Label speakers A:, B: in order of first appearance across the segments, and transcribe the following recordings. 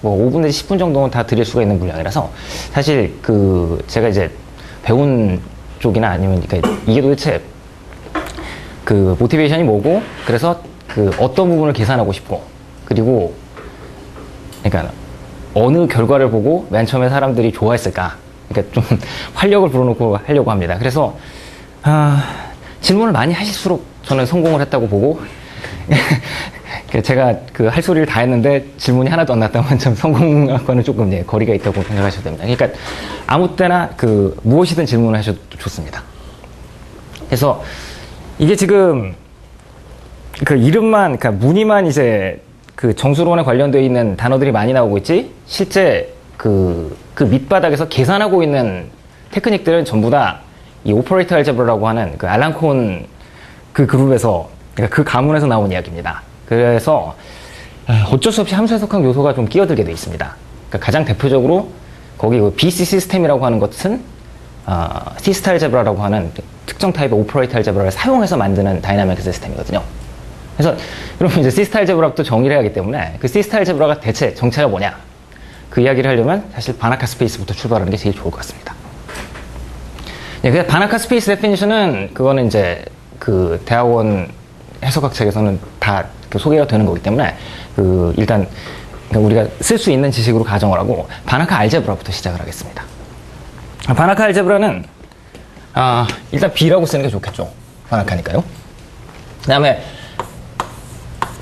A: 뭐 5분 내지 10분 정도는 다 드릴 수가 있는 분량이라서 사실 그 제가 이제 배운 쪽이나 아니면 그러니까 이게 도대체 그 모티베이션이 뭐고 그래서 그 어떤 부분을 계산하고 싶고 그리고 그러니까 어느 결과를 보고 맨 처음에 사람들이 좋아했을까 그러니까 좀 활력을 불어넣고 하려고 합니다. 그래서 질문을 많이 하실수록 저는 성공을 했다고 보고 제가 그 할 소리를 다 했는데 질문이 하나도 안 났다면 좀 성공과는 조금 거리가 있다고 생각하셔도 됩니다. 그러니까 아무 때나 그 무엇이든 질문을 하셔도 좋습니다. 그래서 이게 지금 그 이름만 그러니까 무늬만 이제 그 정수론에 관련되어 있는 단어들이 많이 나오고 있지 실제 그 밑바닥에서 계산하고 있는 테크닉들은 전부 다 이 오퍼레이터 알제브라라고 하는 그 알란 콘 그 그룹에서 그러니까 그 가문에서 나온 이야기입니다. 그래서 어쩔 수 없이 함수 해석학 요소가 좀 끼어들게 되어 있습니다. 그러니까 가장 대표적으로 거기 그 BC 시스템이라고 하는 것은 C 스타 알제브라라고 하는 특정 타입의 오퍼레이터 알제브라를 사용해서 만드는 다이나믹 시스템이거든요. 그래서 여러분 이제 C 스타 알제브라부터 정의를 해야 하기 때문에 그 C 스타 알제브라가 대체 정체가 뭐냐 그 이야기를 하려면 사실 바나카 스페이스부터 출발하는 게 제일 좋을 것 같습니다. 그 바나카 스페이스 데피니션은 그거는 이제 그 대학원 해석학 책에서는 다 소개가 되는 거기 때문에 그 일단 우리가 쓸 수 있는 지식으로 가정을 하고 바나카 알제브라부터 시작을 하겠습니다. 바나카 알제브라는 일단 B라고 쓰는 게 좋겠죠. 바나카니까요. 그 다음에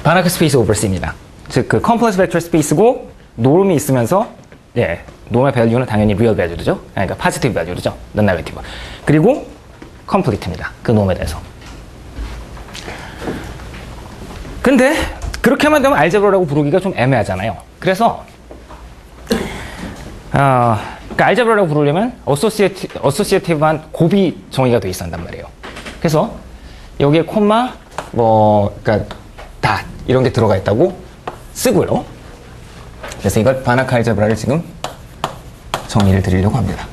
A: 바나카 스페이스 오버 C입니다. 즉 그 컴플렉스 벡터 스페이스고 노름이 있으면서 노름의 밸류는 당연히 리얼 밸류죠. 그러니까 포지티브 밸류죠. 넌 네거티브. 그리고 컴플리트입니다. 그 노름에 대해서. 근데 그렇게만 되면 알제브라라고 부르기가 좀 애매하잖아요. 그래서 그러니까 알제브라라고 부르려면 어소시에이티브한 곱이 정의가 돼 있어야 한단 말이에요. 그래서 여기에 콤마 그러니까 닷 이런 게 들어가 있다고 쓰고요. 그래서 이걸 바나카 알제브라를 지금 정의를 드리려고 합니다.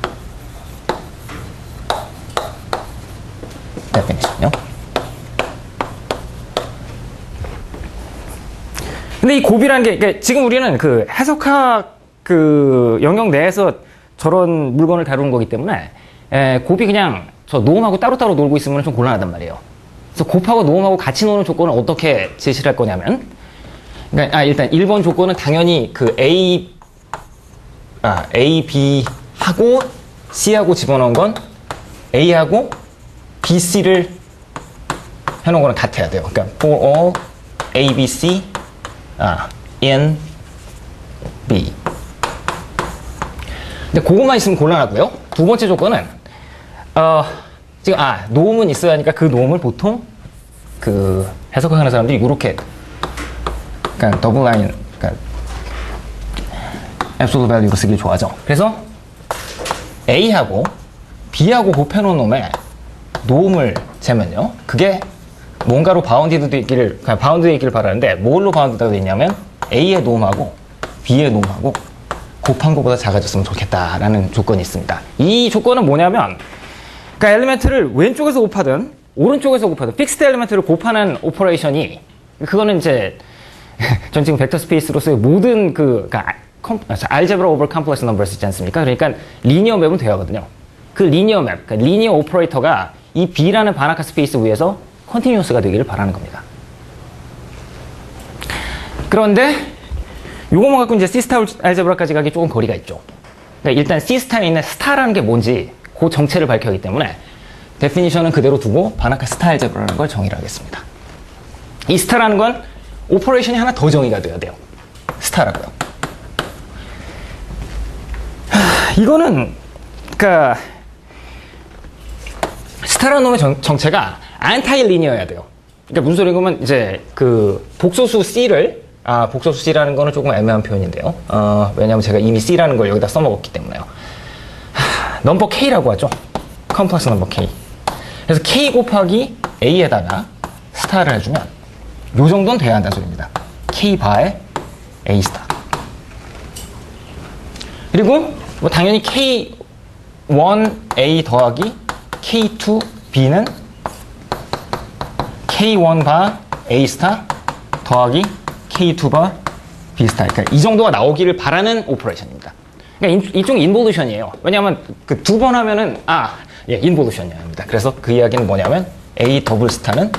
A: definition요. 근데 이 곱이라는 게 그러니까 지금 우리는 그 해석학 그 영역 내에서 저런 물건을 다루는 거기 때문에 곱이 그냥 저 노음하고 따로따로 놀고 있으면 좀 곤란하단 말이에요. 그래서 곱하고 노음하고 같이 노는 조건을 어떻게 제시를 할 거냐면 그러니까 일단 1번 조건은 당연히 그 A, B하고 C하고 집어넣은 건 A하고 B, C를 해놓은 거는 같아야 돼요. 그러니까 for all A, B, C in B. 근데 그것만 있으면 곤란하고요. 두 번째 조건은 지금 노음은 있어야 하니까 그 노음을 보통 그 해석하는 사람들이 이렇게 그러니까 더블 라인 그러니까 absolute value로 쓰길 좋아하죠. 그래서 A하고 B하고 곱해놓은 놈에 노음을 재면요. 그게 뭔가로 바운디드 되기를 그냥 바운드되어 있기를 바라는데 뭘로 바운드되어 있냐면 A의 노음하고 B의 노음하고 곱한 것보다 작아졌으면 좋겠다라는 조건이 있습니다. 이 조건은 뭐냐면 그러니까 엘리멘트를 왼쪽에서 곱하든 오른쪽에서 곱하든 픽스드 엘리멘트를 곱하는 오퍼레이션이 그거는 이제 전 지금 벡터 스페이스로서의 모든 그러니까 알제브라 오버 컴플렉스 넘버스 있지 않습니까? 그러니까 리니어 맵은 돼야 하거든요. 그 리니어 맵, 그러니까 리니어 오퍼레이터가 이 B라는 바나카 스페이스 위에서 컨티뉴어스가 되기를 바라는 겁니다. 그런데 요거만 갖고 이제 C스타 알제브라까지 가기 조금 거리가 있죠. 그러니까 일단 C스타에 있는 스타라는 게 뭔지 그 정체를 밝혀야 하기 때문에 데피니션은 그대로 두고 바나카 스타 알제브라라는 걸 정의를 하겠습니다. 이 스타라는 건 오퍼레이션이 하나 더 정의가 돼야 돼요. 스타라고요. 이거는 그러니까 스타라는 놈의 정체가 안타이 리니어여야 돼요. 그러니까 무슨 소리냐면 이제 그 복소수 C를 복소수 C라는 거는 조금 애매한 표현인데요. 왜냐하면 제가 이미 C라는 걸 여기다 써먹었기 때문에요. 넘버 K라고 하죠. 컴플렉스 넘버 K. 그래서 K 곱하기 A에다가 스타를 해주면 요 정도는 돼야 한다는 소리입니다. K 바에 A 스타. 그리고 뭐 당연히 K1A 더하기 K2B는 K1 바 A 스타 더하기 K2 바 비슷하게. 그러니까 이 정도가 나오기를 바라는 오퍼레이션입니다. 그러니까 일종의 인볼루션이에요. 왜냐하면 그 두 번 하면은 인볼루션입니다. 그래서 그 이야기는 뭐냐면 A 더블 스타는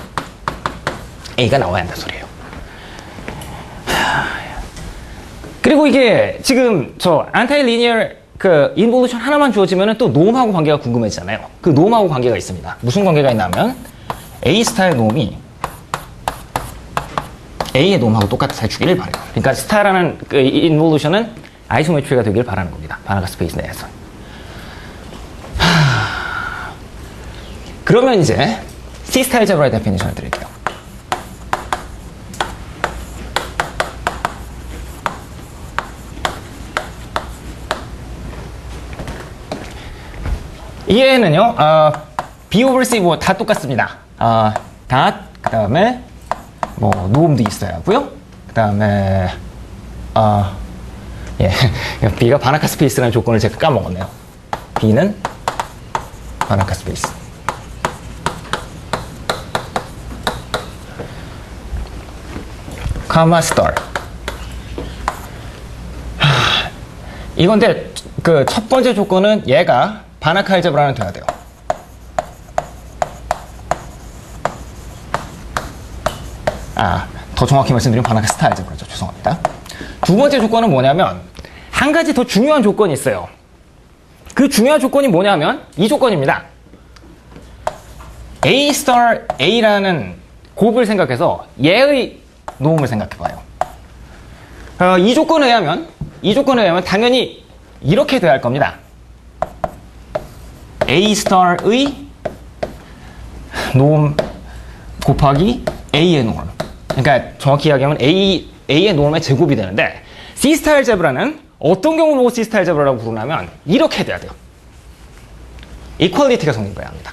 A: A가 나와야 한다 소리예요. 그리고 이게 지금 저 안타이 리니어 그 인볼루션 하나만 주어지면은 또 놈하고 관계가 궁금해지잖아요. 그 놈하고 관계가 있습니다. 무슨 관계가 있냐면 A 스타의 놈이 A의 놈하고 똑같이 해주기를 바래요. 그러니까 스타라는 그 인볼루션은 아이소메트리가 되길 바라는 겁니다. 바나카 스페이스 내에서. 그러면 이제 C 스타일 제브라의 데피니션을 드릴게요. 얘는요, B over C 뭐 다 똑같습니다. 다, 그 다음에 뭐 노음도 있어야 하고요. 그 다음에 B가 바나카 스페이스라는 조건을 제가 까먹었네요. B는 바나카 스페이스. 카마 스타र. 이건데 그 첫 번째 조건은 얘가 바나카 알제브라는 돼야 돼요. 더 정확히 말씀드리면 바나카 스타 알제브라죠. 죄송합니다. 두 번째 조건은 뭐냐면 한 가지 더 중요한 조건이 있어요. 그 중요한 조건이 뭐냐면 이 조건입니다. A star A라는 곱을 생각해서 얘의 노음을 생각해봐요. 이 조건에 의하면 당연히 이렇게 돼야 할 겁니다. A star의 노음 곱하기 A의 노음. 그러니까 정확히 이야기하면 A의 노음의 제곱이 되는데 C 스타일 제브라는 어떤 경우를 보고 C 스타일 제브라라고 부르냐면 이렇게 돼야 돼요. 이퀄리티가 성립해야 합니다.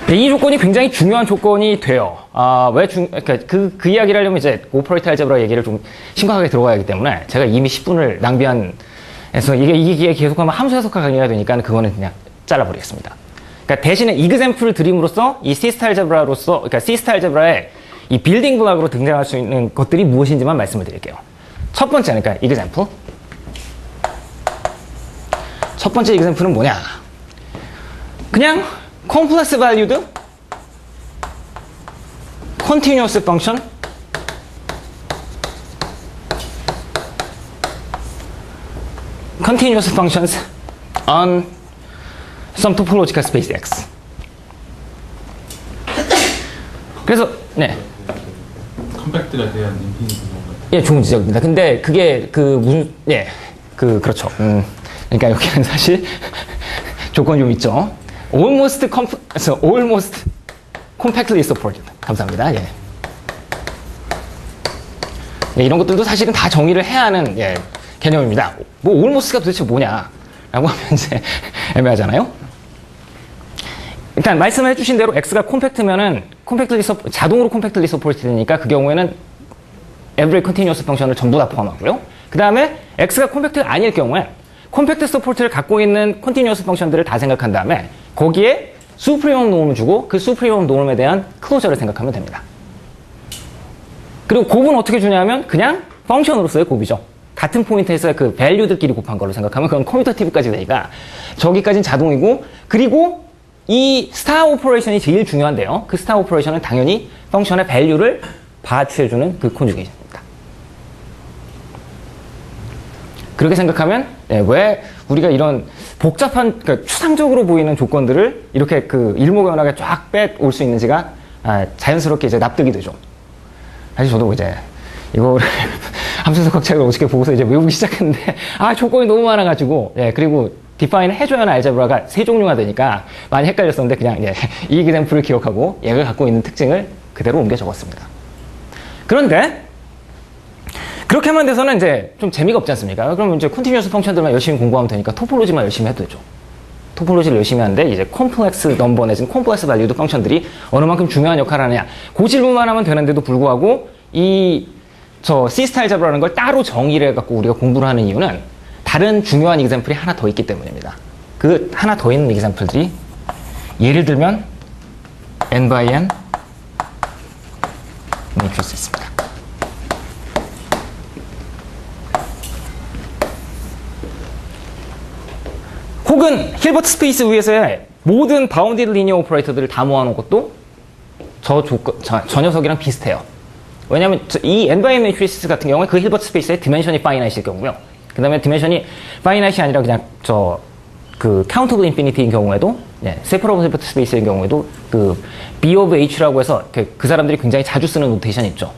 A: 이 조건이 굉장히 중요한 조건이 돼요. 그러니까 그 이야기를 하려면 이제 오퍼레이터 알제브라 얘기를 좀 심각하게 들어가야 하기 때문에 제가 이미 10분을 낭비해서 이게 계속하면 함수 해석화 강의가 되니까 그거는 그냥 잘라버리겠습니다. 그러니까 대신에 이그젬플을 드림으로써 이 C 스타일 제브라로서, 그러니까 C 스타일 제브라의 이 빌딩 블록으로 등장할 수 있는 것들이 무엇인지만 말씀을 드릴게요. 첫 번째, 그러니까 이그젬플. 첫 번째 이그젬플은 뭐냐? 그냥 컴플렉스 밸류드 continuous function continuous functions on some topological space X. 그래서 네.
B: 컴팩트가 돼야 인피니티 뭔가.
A: 예, 좋은 지적입니다. 근데 그게 그렇죠. 그러니까 여기는 사실 조건이 좀 있죠. almost compactly supported. 감사합니다. 예. 이런 것들도 사실은 다 정의를 해야 하는 개념입니다. 뭐 almost가 도대체 뭐냐라고 하면 이제 애매하잖아요. 일단 말씀해 주신 대로 X가 콤팩트면은 자동으로 콤팩트리 서포트되니까 그 경우에는 every continuous function을 전부 다 포함하고요. 그 다음에 X가 콤팩트가 아닐 경우에 콤팩트 서포트를 갖고 있는 continuous function들을 다 생각한 다음에 거기에 수프리엄 노음을 주고 그 수프리엄 노음에 대한 클로저를 생각하면 됩니다. 그리고 곱은 어떻게 주냐면 그냥 펑션으로서의 곱이죠. 같은 포인트에서의 그 밸류들끼리 곱한 걸로 생각하면 그건 커뮤터티브까지 되니까 저기까지는 자동이고, 그리고 이 스타 오퍼레이션이 제일 중요한데요. 그 스타 오퍼레이션은 당연히 펑션의 밸류를 바치해주는 그 콘주게이션입니다. 그렇게 생각하면 왜 우리가 이런 복잡한, 그러니까 추상적으로 보이는 조건들을 이렇게 그 일목요연하게 쫙 빼올 수 있는지가 자연스럽게 이제 납득이 되죠. 사실 저도 이제 이거를 함수적 각책을 어떻게 보고서 이제 외우기 시작했는데 조건이 너무 많아가지고 그리고 디파인 해줘야 하는 알제브라가 세 종류가 되니까 많이 헷갈렸었는데 그냥 이 이그젬플을 기억하고 얘가 갖고 있는 특징을 그대로 옮겨 적었습니다. 그런데 그렇게만 돼서는 이제 좀 재미가 없지 않습니까? 그럼 이제 컨티뉴어스 펑션들만 열심히 공부하면 되니까 토폴로지만 열심히 해도 되죠. 토폴로지를 열심히 하는데 이제 콤플렉스 넘버 내지는 콤플렉스 밸류드 펑션들이 어느 만큼 중요한 역할을 하느냐, 그 질문만 하면 되는데도 불구하고 저 C 스타일 제브라는 걸 따로 정의를 해갖고 우리가 공부를 하는 이유는 다른 중요한 이그젬플이 하나 더 있기 때문입니다. 그 하나 더 있는 이그젬플들이 예를 들면 n by n 매트릭스였습니다. 혹은 힐버트 스페이스 위에서의 모든 바운디드 리니어 오퍼레이터들을 다 모아놓은 것도 저 녀석이랑 비슷해요. 왜냐하면 이 n/n 매트리스 같은 경우에 그 힐버트 스페이스의 디멘션이 파이나이트일 경우고요. 그 다음에 디멘션이 파이나이트이 아니라 그냥 그 카운트 오브 인피니티인 경우에도, 세퍼러블 힐버트 스페이스인 경우에도 그 B of H라고 해서 그 사람들이 굉장히 자주 쓰는 노테이션이 있죠.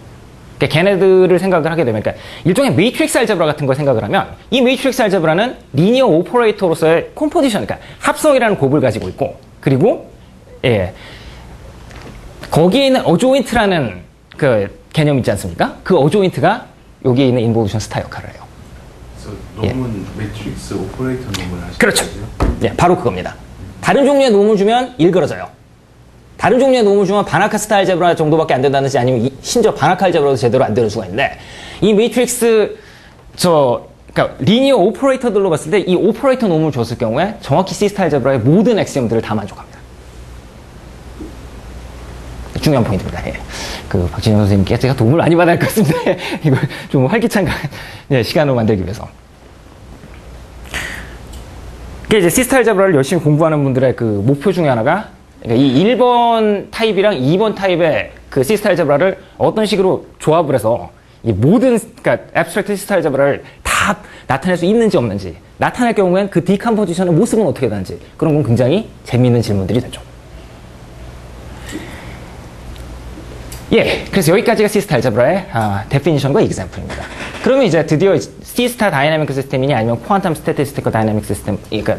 A: 그러니까 걔네들을 생각을 하게 되면, 그러니까 일종의 매트릭스 알제브라 같은 걸 생각을 하면, 이 매트릭스 알제브라는 리니어 오퍼레이터로서의 컴포지션, 그러니까 합성이라는 곱을 가지고 있고, 그리고 거기에 있는 어조인트라는 그 개념 있지 않습니까? 그 어조인트가 여기에 있는 인볼루션 스타 역할을 해요.
B: 그래서 놈은 매트릭스 오퍼레이터 놈을 하시는
A: 그렇죠.
B: 거죠?
A: 바로 그겁니다. 다른 종류의 놈을 주면 일그러져요. 다른 종류의 놈을 주면 바나카 스타 알제브라 정도밖에 안 된다든지, 아니면 심지어 바나카 알제브라도 제대로 안 되는 수가 있는데, 이 매트릭스 그러니까 리니어 오퍼레이터들로 봤을 때 이 오퍼레이터 놈을 줬을 경우에 정확히 C 스타 알제브라의 모든 엑시엄들을 다 만족합니다. 중요한 포인트입니다. 그 박진영 선생님께 제가 도움을 많이 받아야 할 것 같습니다. 이걸 좀 활기찬 시간으로 만들기 위해서. 이게 이제 C 스타 알제브라를 열심히 공부하는 분들의 그 목표 중에 하나가, 그러니까 이 1번 타입이랑 2번 타입의 그 C 스타 알제브라를 어떤 식으로 조합을 해서 이 모든, 그러니까 앱스트랙트 C 스타 알제브라를 다 나타낼 수 있는지 없는지, 나타낼 경우엔 그 디컴포지션의 모습은 어떻게 되는지, 그런 건 굉장히 재미있는 질문들이 되죠. 그래서 여기까지가 C 스타 알제브라의 데피니션과 example입니다. 그러면 이제 드디어 C 스타 다이내믹 시스템이니 아니면 퀀텀 스태티스티컬 다이내믹 시스템, 그러니까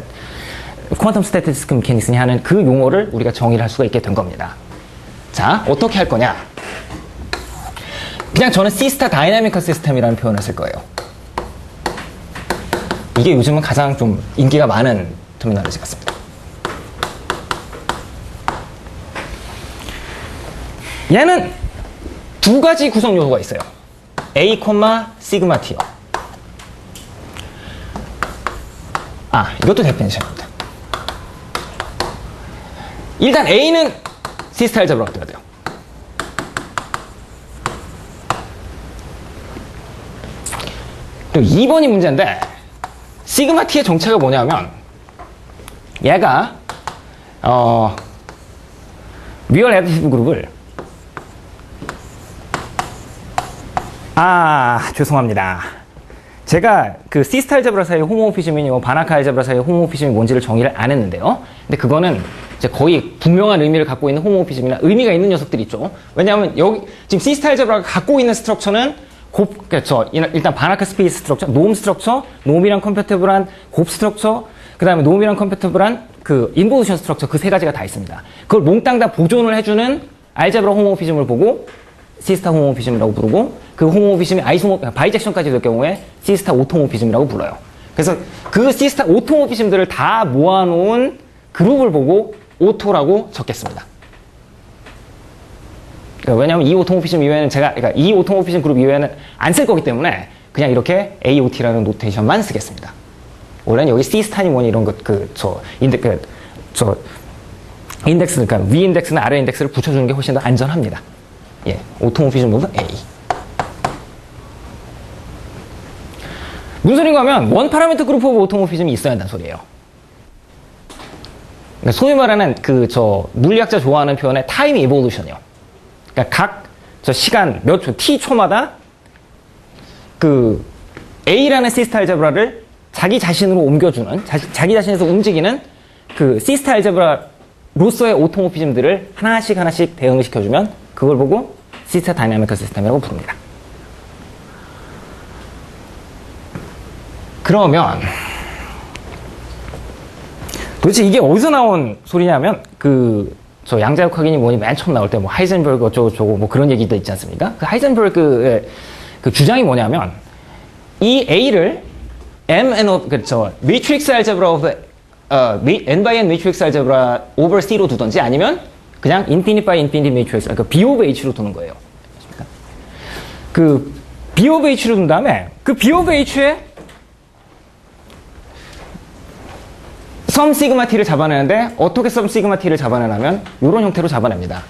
A: 퀀텀 스태티스틱 메커니즘이 하는 그 용어를 우리가 정의를 할 수가 있게 된 겁니다. 자, 어떻게 할 거냐? 그냥 저는 C 스타 다이내믹 시스템이라는 표현을 쓸 거예요. 이게 요즘은 가장 좀 인기가 많은 터미널로지 같습니다. 얘는 두 가지 구성 요소가 있어요. A, 시그마 T요. 이것도 데피니션입니다. 일단 A는 C 스타 알제브라가 돼야 돼요. 그리고 2번이 문제인데, 시그마 T의 정체가 뭐냐면, 얘가 리얼 애디티브 그룹을 죄송합니다. 제가 그 C 스타 알제브라 사이의 호모모피즘이니 바나카 알제브라 사이의 호모모피즘이 뭔지를 정의를 안 했는데요. 근데 그거는 이제 거의 분명한 의미를 갖고 있는 호모모피즘이나 의미가 있는 녀석들이 있죠. 왜냐하면 여기 지금 C 스타 알제브라가 갖고 있는 스트럭처는 일단 바나카 스페이스 스트럭처, 놈 스트럭처, 놈이랑 컴패티블한 곱 스트럭처, 그 다음에 놈이랑 컴패티블한 그 인볼루션 스트럭처, 그 세 가지가 다 있습니다. 그걸 몽땅 다 보존을 해주는 알제브라 호모모피즘을 보고 C 스타 호모모피즘이라고 부르고, 그 호모모피즘이 바이젝션까지 될 경우에 C 스타 오토모피즘이라고 불러요. 그래서 그 C 스타 오토모피즘들을 다 모아놓은 그룹을 보고 오토라고 적겠습니다. 그러니까 왜냐하면 이 오토모피즘 이외에는 그러니까 이 오토모피즘 그룹 이외에는 안 쓸 거기 때문에 그냥 이렇게 AOT라는 노테이션만 쓰겠습니다. 원래는 여기 C 스타니 뭐니 이런 것, 인덱스, 그러니까 위 인덱스나 아래 인덱스를 붙여주는 게 훨씬 더 안전합니다. 오토모피즘 부분 A. 무슨 소린가 하면 원 파라미터 그룹 오브 오토모피즘이 있어야 한다는 소리예요. 그러니까 소위 말하는 물리학자 좋아하는 표현의 타임 이볼루션이요. 그러니까 시간 몇 초, t초마다 그 A라는 C 스타 알제브라를 자기 자신으로 옮겨주는, 자기 자신에서 움직이는 그 C 스타 알제브라로서의 오토모피즘들을 하나씩 대응을 시켜주면 그걸 보고 C 스타 다이내믹 시스템이라고 부릅니다. 그러면 도대체 이게 어디서 나온 소리냐면 양자역 확인이 뭐니 맨 처음 나올 때 뭐 하이젠버그 어쩌고저쩌고 뭐 그런 얘기도 있지 않습니까? 그 하이젠버그의 그 주장이 뭐냐면 이 A를 매트릭스 알제브라 오브 n/n 매트릭스 알제브라 오버 C로 두든지 아니면 그냥 인피니트 바이 인피니트 매트릭스, 그러니까 B 오브 H로 두는 거예요. 그 B 오브 H로 둔 다음에 그 B 오브 H에 썸 시그마 T를 잡아내는데 어떻게 썸 시그마 T를 잡아내냐면 이런 형태로 잡아냅니다.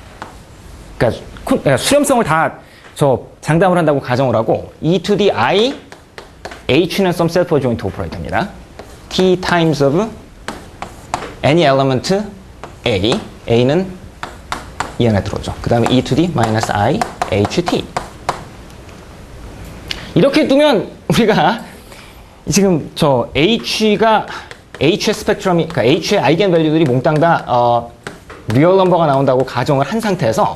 A: 그러니까 수렴성을 다 저 장담을 한다고 가정을 하고 e to the I h는 some self-adjoint operator입니다. t times of any element a는 이 안에 들어오죠. 그 다음에 e to the minus I ht. 이렇게 두면 우리가 지금 저 h의 스펙트럼이, 그러니까 h의 아이겐 밸류들이 몽땅 다 리얼 넘버가 나온다고 가정을 한 상태에서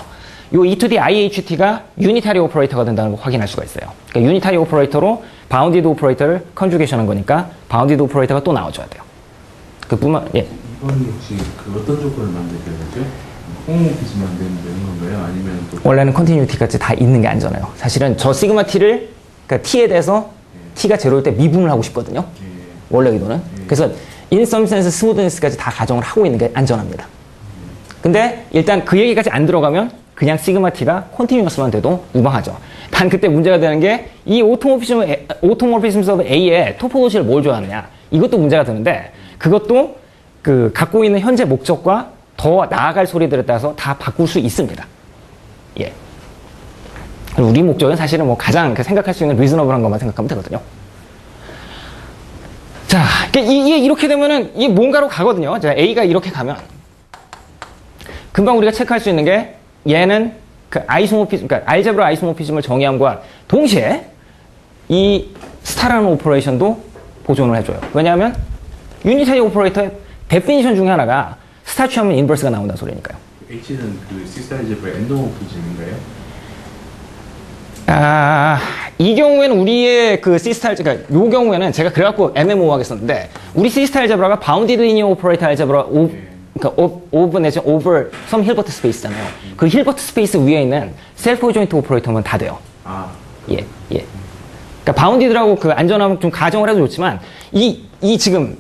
A: 이 e to the iht가 유니타리 오퍼레이터가 된다는 걸 확인할 수가 있어요. 그러니까 유니타리 오퍼레이터로 바운디드 오퍼레이터를 컨주게이션 한 거니까 바운디드 오퍼레이터가 또 나와줘야 돼요. 그뿐만, 예.
B: 이건 혹시 그 어떤 조건을 만들게 되죠? 홈오피스 만드는 건가요? 아니면 또
A: 원래는 컨티뉴티까지 다 있는 게 안전해요. 사실은 저 시그마 t를, 그러니까 t에 대해서 t가 제로일 때 미분을 하고 싶거든요. 원래 의도는. 그래서 in some sense smoothness까지 다 가정을 하고 있는 게 안전합니다. 근데 일단 그 얘기까지 안 들어가면 그냥 시그마 t가 컨티뉴어스만 돼도 무방하죠. 단 그때 문제가 되는 게 이 오토모피즘스 오브 A에 토포도시를 뭘 줘야 이것도 문제가 되는데 그것도 그 갖고 있는 현재 목적과 더 나아갈 소리들에 따라서 다 바꿀 수 있습니다. 예. 우리 목적은 사실은 뭐 가장 생각할 수 있는 리즈너블한 것만 생각하면 되거든요. 자, 이게 이렇게 되면은 이게 뭔가로 가거든요. 자, A가 이렇게 가면 금방 우리가 체크할 수 있는 게 얘는 그 아이소모피즘, 그러니까 알제브라 아이소모피즘을 정의함과 동시에 이 스타라는 오퍼레이션도 보존을 해줘요. 왜냐하면 유니타리 오퍼레이터의 데피니션 중에 하나가 스타 취하면 인버스가 나온다는 소리니까요.
B: H는 그 시스타이즈의 엔도모피즘인가요?
A: 이 경우에는 우리의 그 시스타, 그러니까 요 경우에는 제가 그래갖고 애매모호하게 썼는데 우리 시스타 알제브라가 바운디드 리니어 오퍼레이터 알제브라 그러니까 오브 내지 오버 some 힐버트 스페이스잖아요. 그 힐버트 스페이스 위에 있는 셀프 조인트 오퍼레이터면 다 돼요. 예. 그러니까 바운디드라고 그 안전함 좀 가정을 해도 좋지만 이 지금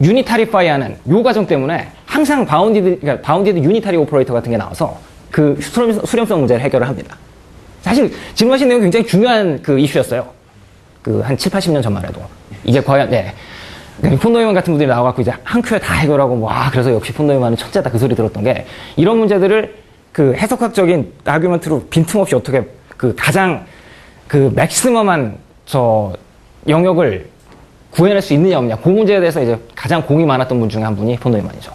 A: 유니타리파이하는 요 과정 때문에 항상 그러니까 바운디드 유니타리 오퍼레이터 같은 게 나와서 그 수렴성 문제를 해결을 합니다. 사실 질문하신 내용이 굉장히 중요한 그 이슈였어요. 그 한 7, 80년 전만 해도. 이게 과연, 네. 폰 노이만 같은 분들이 나와갖고 이제 한 큐에 다 해결하고, 와, 그래서 역시 폰 노이만은 천재다 그 소리 들었던 게, 이런 문제들을 그 해석학적인 아규먼트로 빈틈없이 어떻게 그 가장 그 맥시멈한 저 영역을 구해낼 수 있느냐 없느냐, 그 문제에 대해서 이제 가장 공이 많았던 분 중에 한 분이 폰 노이만이죠.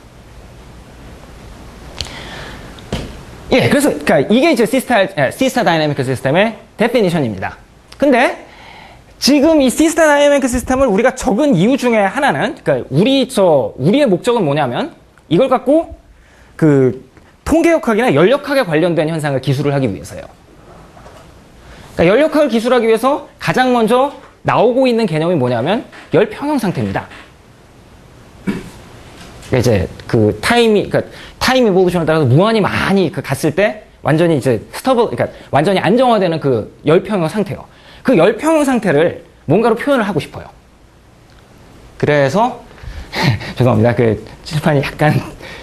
A: 예, 그래서, 그니까 이게 이제 시스타 다이내미크 시스템의 데피니션입니다. 근데, 지금 이 시스타 다이내미크 시스템을 우리가 적은 이유 중에 하나는, 그니까 우리의 목적은 뭐냐면, 이걸 갖고 그 통계역학이나 열역학에 관련된 현상을 기술을 하기 위해서예요. 그러니까 열역학을 기술하기 위해서 가장 먼저 나오고 있는 개념이 뭐냐면, 열평형 상태입니다. 이제 그 타임 이볼루션에 따라서 무한히 많이 갔을 때 완전히 이제 그러니까 완전히 안정화되는 그 열평형 상태요. 그 열평형 상태를 뭔가로 표현을 하고 싶어요. 그래서 죄송합니다. 그 칠판이 약간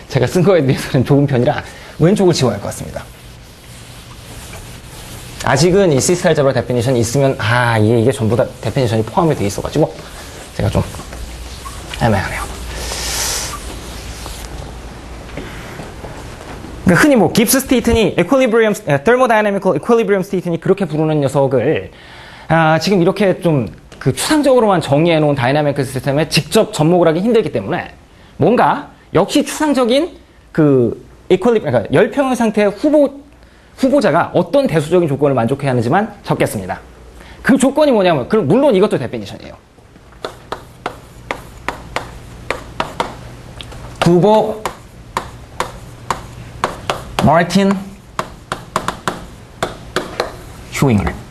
A: 제가 쓴 거에 비해서는 좁은 편이라 왼쪽을 지워야 할 것 같습니다. 아직은 이 시스타 알제브라 데피니션이 있으면 이게 전부 다 데피니션이 포함이 돼 있어가지고 제가 좀 애매하네요. 그러니까 흔히 뭐 깁스 스테이트니 thermodynamical equilibrium 스테이트니 그렇게 부르는 녀석을 지금 이렇게 좀 그 추상적으로만 정의해 놓은 다이나믹 시스템에 직접 접목을 하기 힘들기 때문에 뭔가 역시 추상적인 그 그러니까 열평형 상태의 후보자가 어떤 대수적인 조건을 만족해야 하는지만 적겠습니다. 그 조건이 뭐냐면 물론 이것도 데피니션이에요. 두보 마르틴 휴잉을.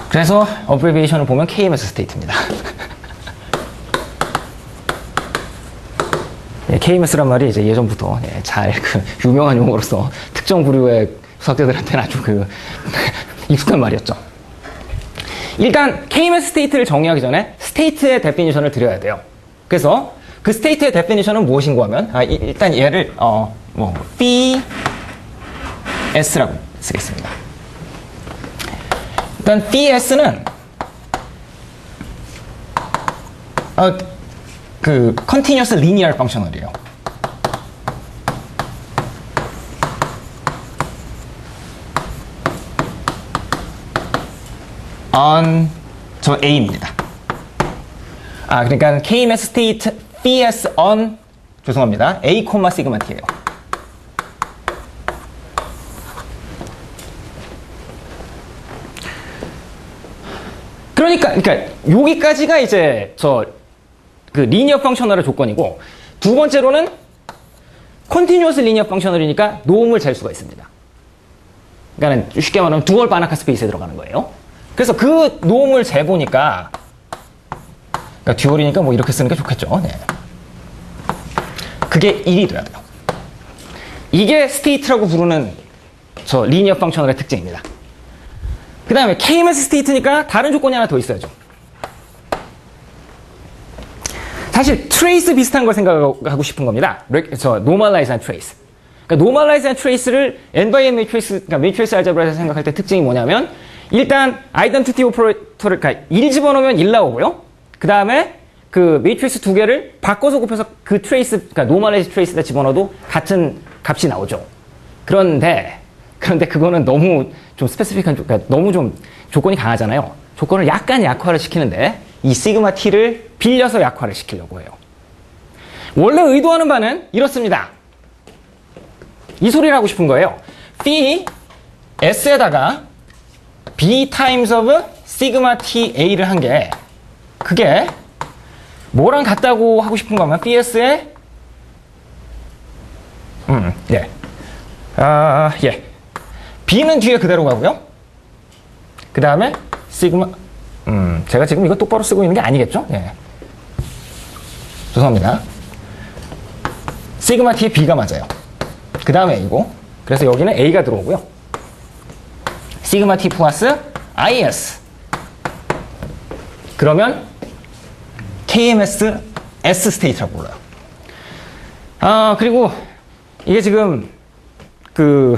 A: 그래서 어브리비에이션을 보면 KMS 스테이트입니다. 예, KMS란 말이 이제 예전부터 잘 유명한 용어로서 특정 부류의 수학자들한테는 아주 익숙한 말이었죠. 일단 KMS 스테이트를 정의하기 전에 스테이트의 데피니션을 드려야 돼요. 그래서 그 스테이트의 데피니션은 무엇인가 하면 일단 얘를 Ps라고 쓰겠습니다. 일단 Ps는 그 continuous linear functional이에요. on 저 A입니다. 그러니까 KMS state PS on 죄송합니다. A, 시그마 T예요. 그러니까 여기까지가 이제 그 리니어 펑셔널의 조건이고, 두 번째로는 컨티뉴어스 리니어 펑셔널이니까 노음을 잴 수가 있습니다. 그러니까 쉽게 말하면 듀얼 바나카 스페이스에 들어가는 거예요. 그래서 그 노음을 재보니까, 그러니까 듀얼이니까 뭐 이렇게 쓰는 게 좋겠죠. 네. 그게 1이 돼야 돼요. 이게 스테이트라고 부르는 저 리니어 펑셔널의 특징입니다. 그 다음에 KMS 스테이트니까 다른 조건이 하나 더 있어야죠. 사실 트레이스 비슷한 걸 생각하고 싶은 겁니다. 노멀라이즈한 트레이스. 그러니까 노멀라이즈한 트레이스를 n/n 매트리스, 그러니까 매트리스 알제브라에서 생각할 때 특징이 뭐냐면, 일단 아이덴티티 오퍼레이터를, 그러니까 1 집어넣으면 1 나오고요. 그 다음에 그 매트리스 두 개를 바꿔서 곱해서 그 트레이스, 그러니까 노멀라이즈 트레이스에다 집어넣어도 같은 값이 나오죠. 그런데 그거는 너무 좀 스페시픽한, 그러니까 너무 좀 조건이 강하잖아요. 조건을 약간 약화를 시키는데 이 시그마 t를 빌려서 약화를 시키려고 해요. 원래 의도하는 바는 이렇습니다. 이 소리를 하고 싶은 거예요. phi s에다가 b times of 시그마 t a를 한 게, 그게 뭐랑 같다고 하고 싶은 거면 phi s의 b는 뒤에 그대로 가고요. 그 다음에 시그마, 제가 지금 이거 똑바로 쓰고 있는 게 아니겠죠? 예. 죄송합니다. 시그마 t의 b가 맞아요. 그 다음에 a고, 그래서 여기는 a가 들어오고요. 시그마 t 플러스 is. 그러면 KMS S 스테이트라고 불러요. 그리고 이게 지금 그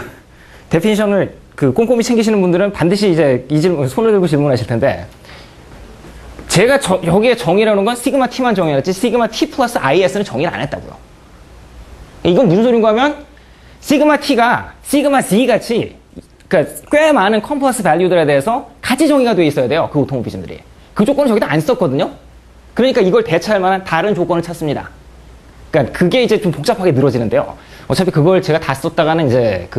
A: 데피니션을 그 꼼꼼히 챙기시는 분들은 반드시 이제 이 질문, 손을 들고 질문하실 텐데, 제가 여기에 정의라는 건 시그마 t만 정의했지 시그마 t 플러스 is는 정의를 안 했다고요. 이건 무슨 소린가 하면, 시그마 t가 시그마 z 같이, 그러니까 꽤 많은 컴퍼스 밸류들에 대해서 같이 정의가 되어 있어야 돼요. 그 오토모비즘들이. 그 조건을 저기다 안 썼거든요. 그러니까 이걸 대체할 만한 다른 조건을 찾습니다. 그러니까 그게 이제 좀 복잡하게 늘어지는데요. 어차피 그걸 제가 다 썼다가는 이제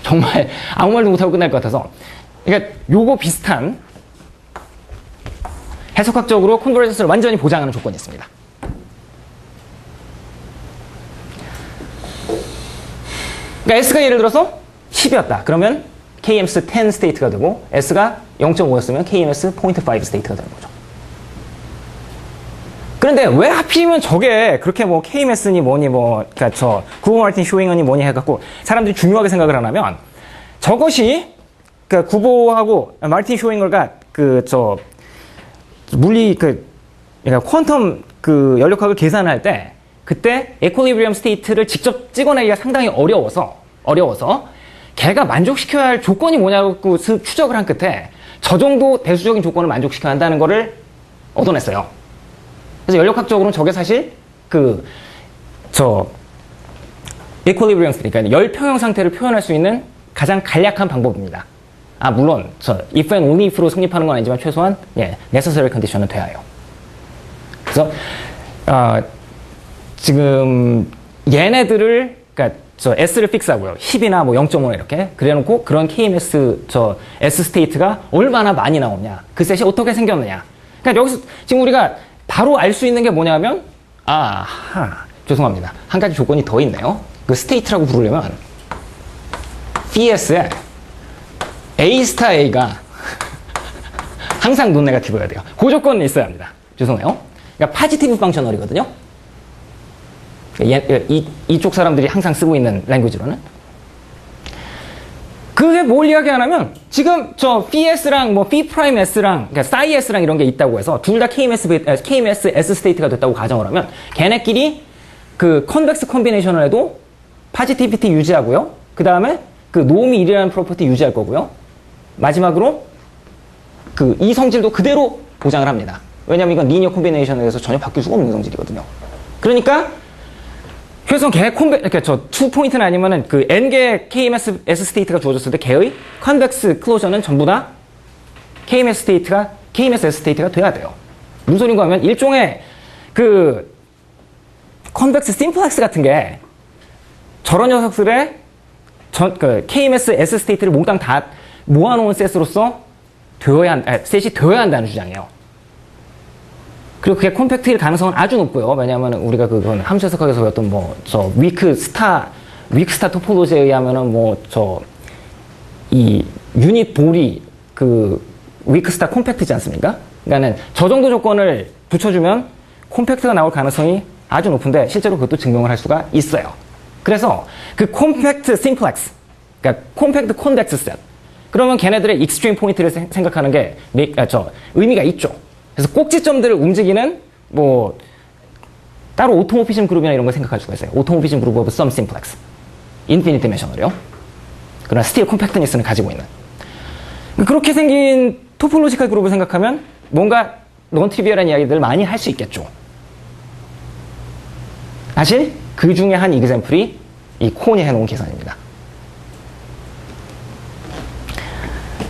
A: 정말 아무 말도 못하고 끝날 것 같아서. 그러니까 요거 비슷한 해석학적으로 컨버전스를 완전히 보장하는 조건이 있습니다. 그러니까 S가 예를 들어서 10이었다. 그러면 KMS 10 스테이트가 되고, S가 0.5였으면 KMS 0.5 스테이트가 되는 거죠. 그런데 왜 하필이면 저게 그렇게 뭐 KMS니 뭐니 그러니까 구보 마르틴 쇼잉언이 뭐니 해갖고 사람들이 중요하게 생각을 하냐면, 저것이 그러니까 구보하고 마르틴 쇼잉언과 그러니까 퀀텀 연력학을 계산할 때, 그때 에퀄리브리엄 스테이트를 직접 찍어내기가 상당히 어려워서 걔가 만족시켜야 할 조건이 뭐냐고 추적을 한 끝에 저 정도 대수적인 조건을 만족시켜야 한다는 거를 얻어냈어요. 그래서 연력학적으로는 저게 사실 에퀄리브리엄 스테이트, 그러니까 열평형 상태를 표현할 수 있는 가장 간략한 방법입니다. 물론 if and only if로 성립하는 건 아니지만 최소한 necessary condition은 돼야 해요. 그래서 지금 얘네들을, 그러니까 S를 픽스하고요. 10이나 뭐 0.5 이렇게 그래놓고, 그런 KMS S 스테이트가 얼마나 많이 나오냐, 그 셋이 어떻게 생겼느냐. 그러니까 여기서 지금 우리가 바로 알 수 있는 게 뭐냐면, 죄송합니다. 한 가지 조건이 더 있네요. 그 스테이트라고 부르려면 PS에 A 스타 A가 항상 논 네거티브가 돼요. 그 조건은 있어야 합니다. 죄송해요. 그러니까 파지티브 펑셔널이거든요. 이쪽 사람들이 항상 쓰고 있는 랭귀지로는. 그게 뭘 이야기하냐면, 지금 PS랑 P'S랑, 그러니까 Psi S랑 이런 게 있다고 해서 둘 다 KMS S 스테이트가 됐다고 가정을 하면, 걔네끼리 컨벡스 콤비네이션을 해도 파지티비티 유지하고요. 그 다음에 노음이 1이라는 프로퍼티 유지할 거고요. 마지막으로 이 성질도 그대로 보장을 합니다. 왜냐면 이건 리니어 콤비네이션에 대해서 전혀 바뀔 수가 없는 성질이거든요. 그러니까 그래서 그러니까 투 포인트는 아니면은 N개 KMS S 스테이트가 주어졌을 때 걔의 컨벡스 클로저는 전부 다 KMS S 스테이트가 돼야 돼요. 무슨 소린가 하면 일종의 그 컨벡스 심플렉스 같은 게 저런 녀석들의 그 KMS S 스테이트를 몽땅 다 모아놓은 셋으로서 셋이 되어야 한다는 주장이에요. 그리고 그게 컴팩트일 가능성은 아주 높고요. 왜냐하면 우리가 그건 함수 해석학에서 배웠던 위크 스타 토폴로지에 의하면은 이 유닛 볼이 그 위크 스타 컴팩트지 않습니까? 그러니까는 저 정도 조건을 붙여주면 컴팩트가 나올 가능성이 아주 높은데 실제로 그것도 증명을 할 수가 있어요. 그래서 그 컴팩트 심플렉스, 그러니까 컴팩트 컨벡스 셋. 그러면 걔네들의 익스트림 포인트를 생각하는 게 의미가 있죠. 그래서 꼭지점들을 움직이는 따로 오토모피즘 그룹이나 이런 걸 생각할 수가 있어요. 오토모피즘 그룹 오브 썸 심플렉스. 인피니트 디멘션을요. 그러나 스틸 컴팩트니스는 가지고 있는. 그렇게 생긴 토폴로지컬 그룹을 생각하면 뭔가 넌 트리비얼한 이야기들을 많이 할 수 있겠죠. 사실 그 중에 한 이그젬플이 이 콘이 해놓은 계산입니다.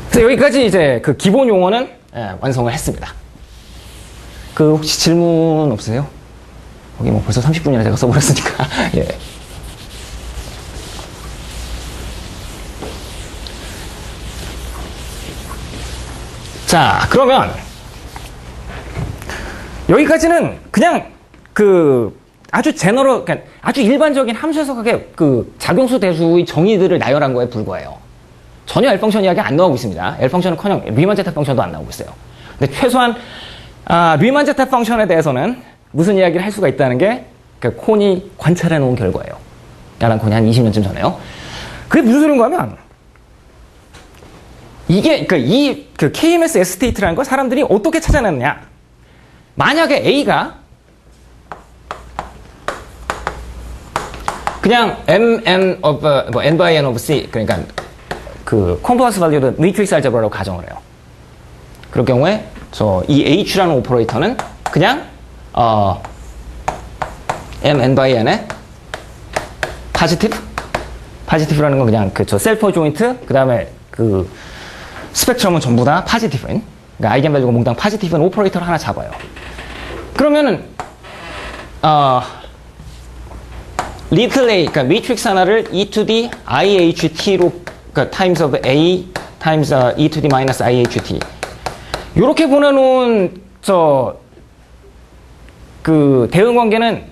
A: 그래서 여기까지 이제 그 기본 용어는 완성을 했습니다. 그 혹시 질문 없으세요? 거기 벌써 30분이나 제가 써버렸으니까. 예. 자, 그러면 여기까지는 그냥 아주 그러니까 아주 일반적인 함수 해석학의 그 작용수 대수의 정의들을 나열한 거에 불과해요. 전혀 L 펑션 이야기 안 나오고 있습니다. L 펑션은커녕 리만 제타 펑션도 안 나오고 있어요. 근데 최소한 리만 제타 펑션에 대해서는 무슨 이야기를 할 수가 있다는 게 그 콘이 관찰해 놓은 결과예요. 야란 콘이 한 20년쯤 전에요. 그게 무슨 소린가 하면 이게 그 KMS S 스테이트라는 걸 사람들이 어떻게 찾아냈느냐? 만약에 A가 그냥 mn of n by n of c 그러니까 그 컴플렉스 밸류드 매트릭스 알제브라라고 가정을 해요. 그럴 경우에 이 h라는 오퍼레이터는 그냥 mn by n의 파지티브라는 건 그냥 셀퍼 조인트 그다음에 그 스펙트럼은 전부 다 파지티브인 그러니까 아이겐 밸류가 몽땅 파지티브인 오퍼레이터를 하나 잡아요. 그러면은 리틀 a 그러니까 매트릭스 하나를 e to the iht로 그러니까 times of a times e to the minus iht 이렇게 보내놓은 그 대응 관계는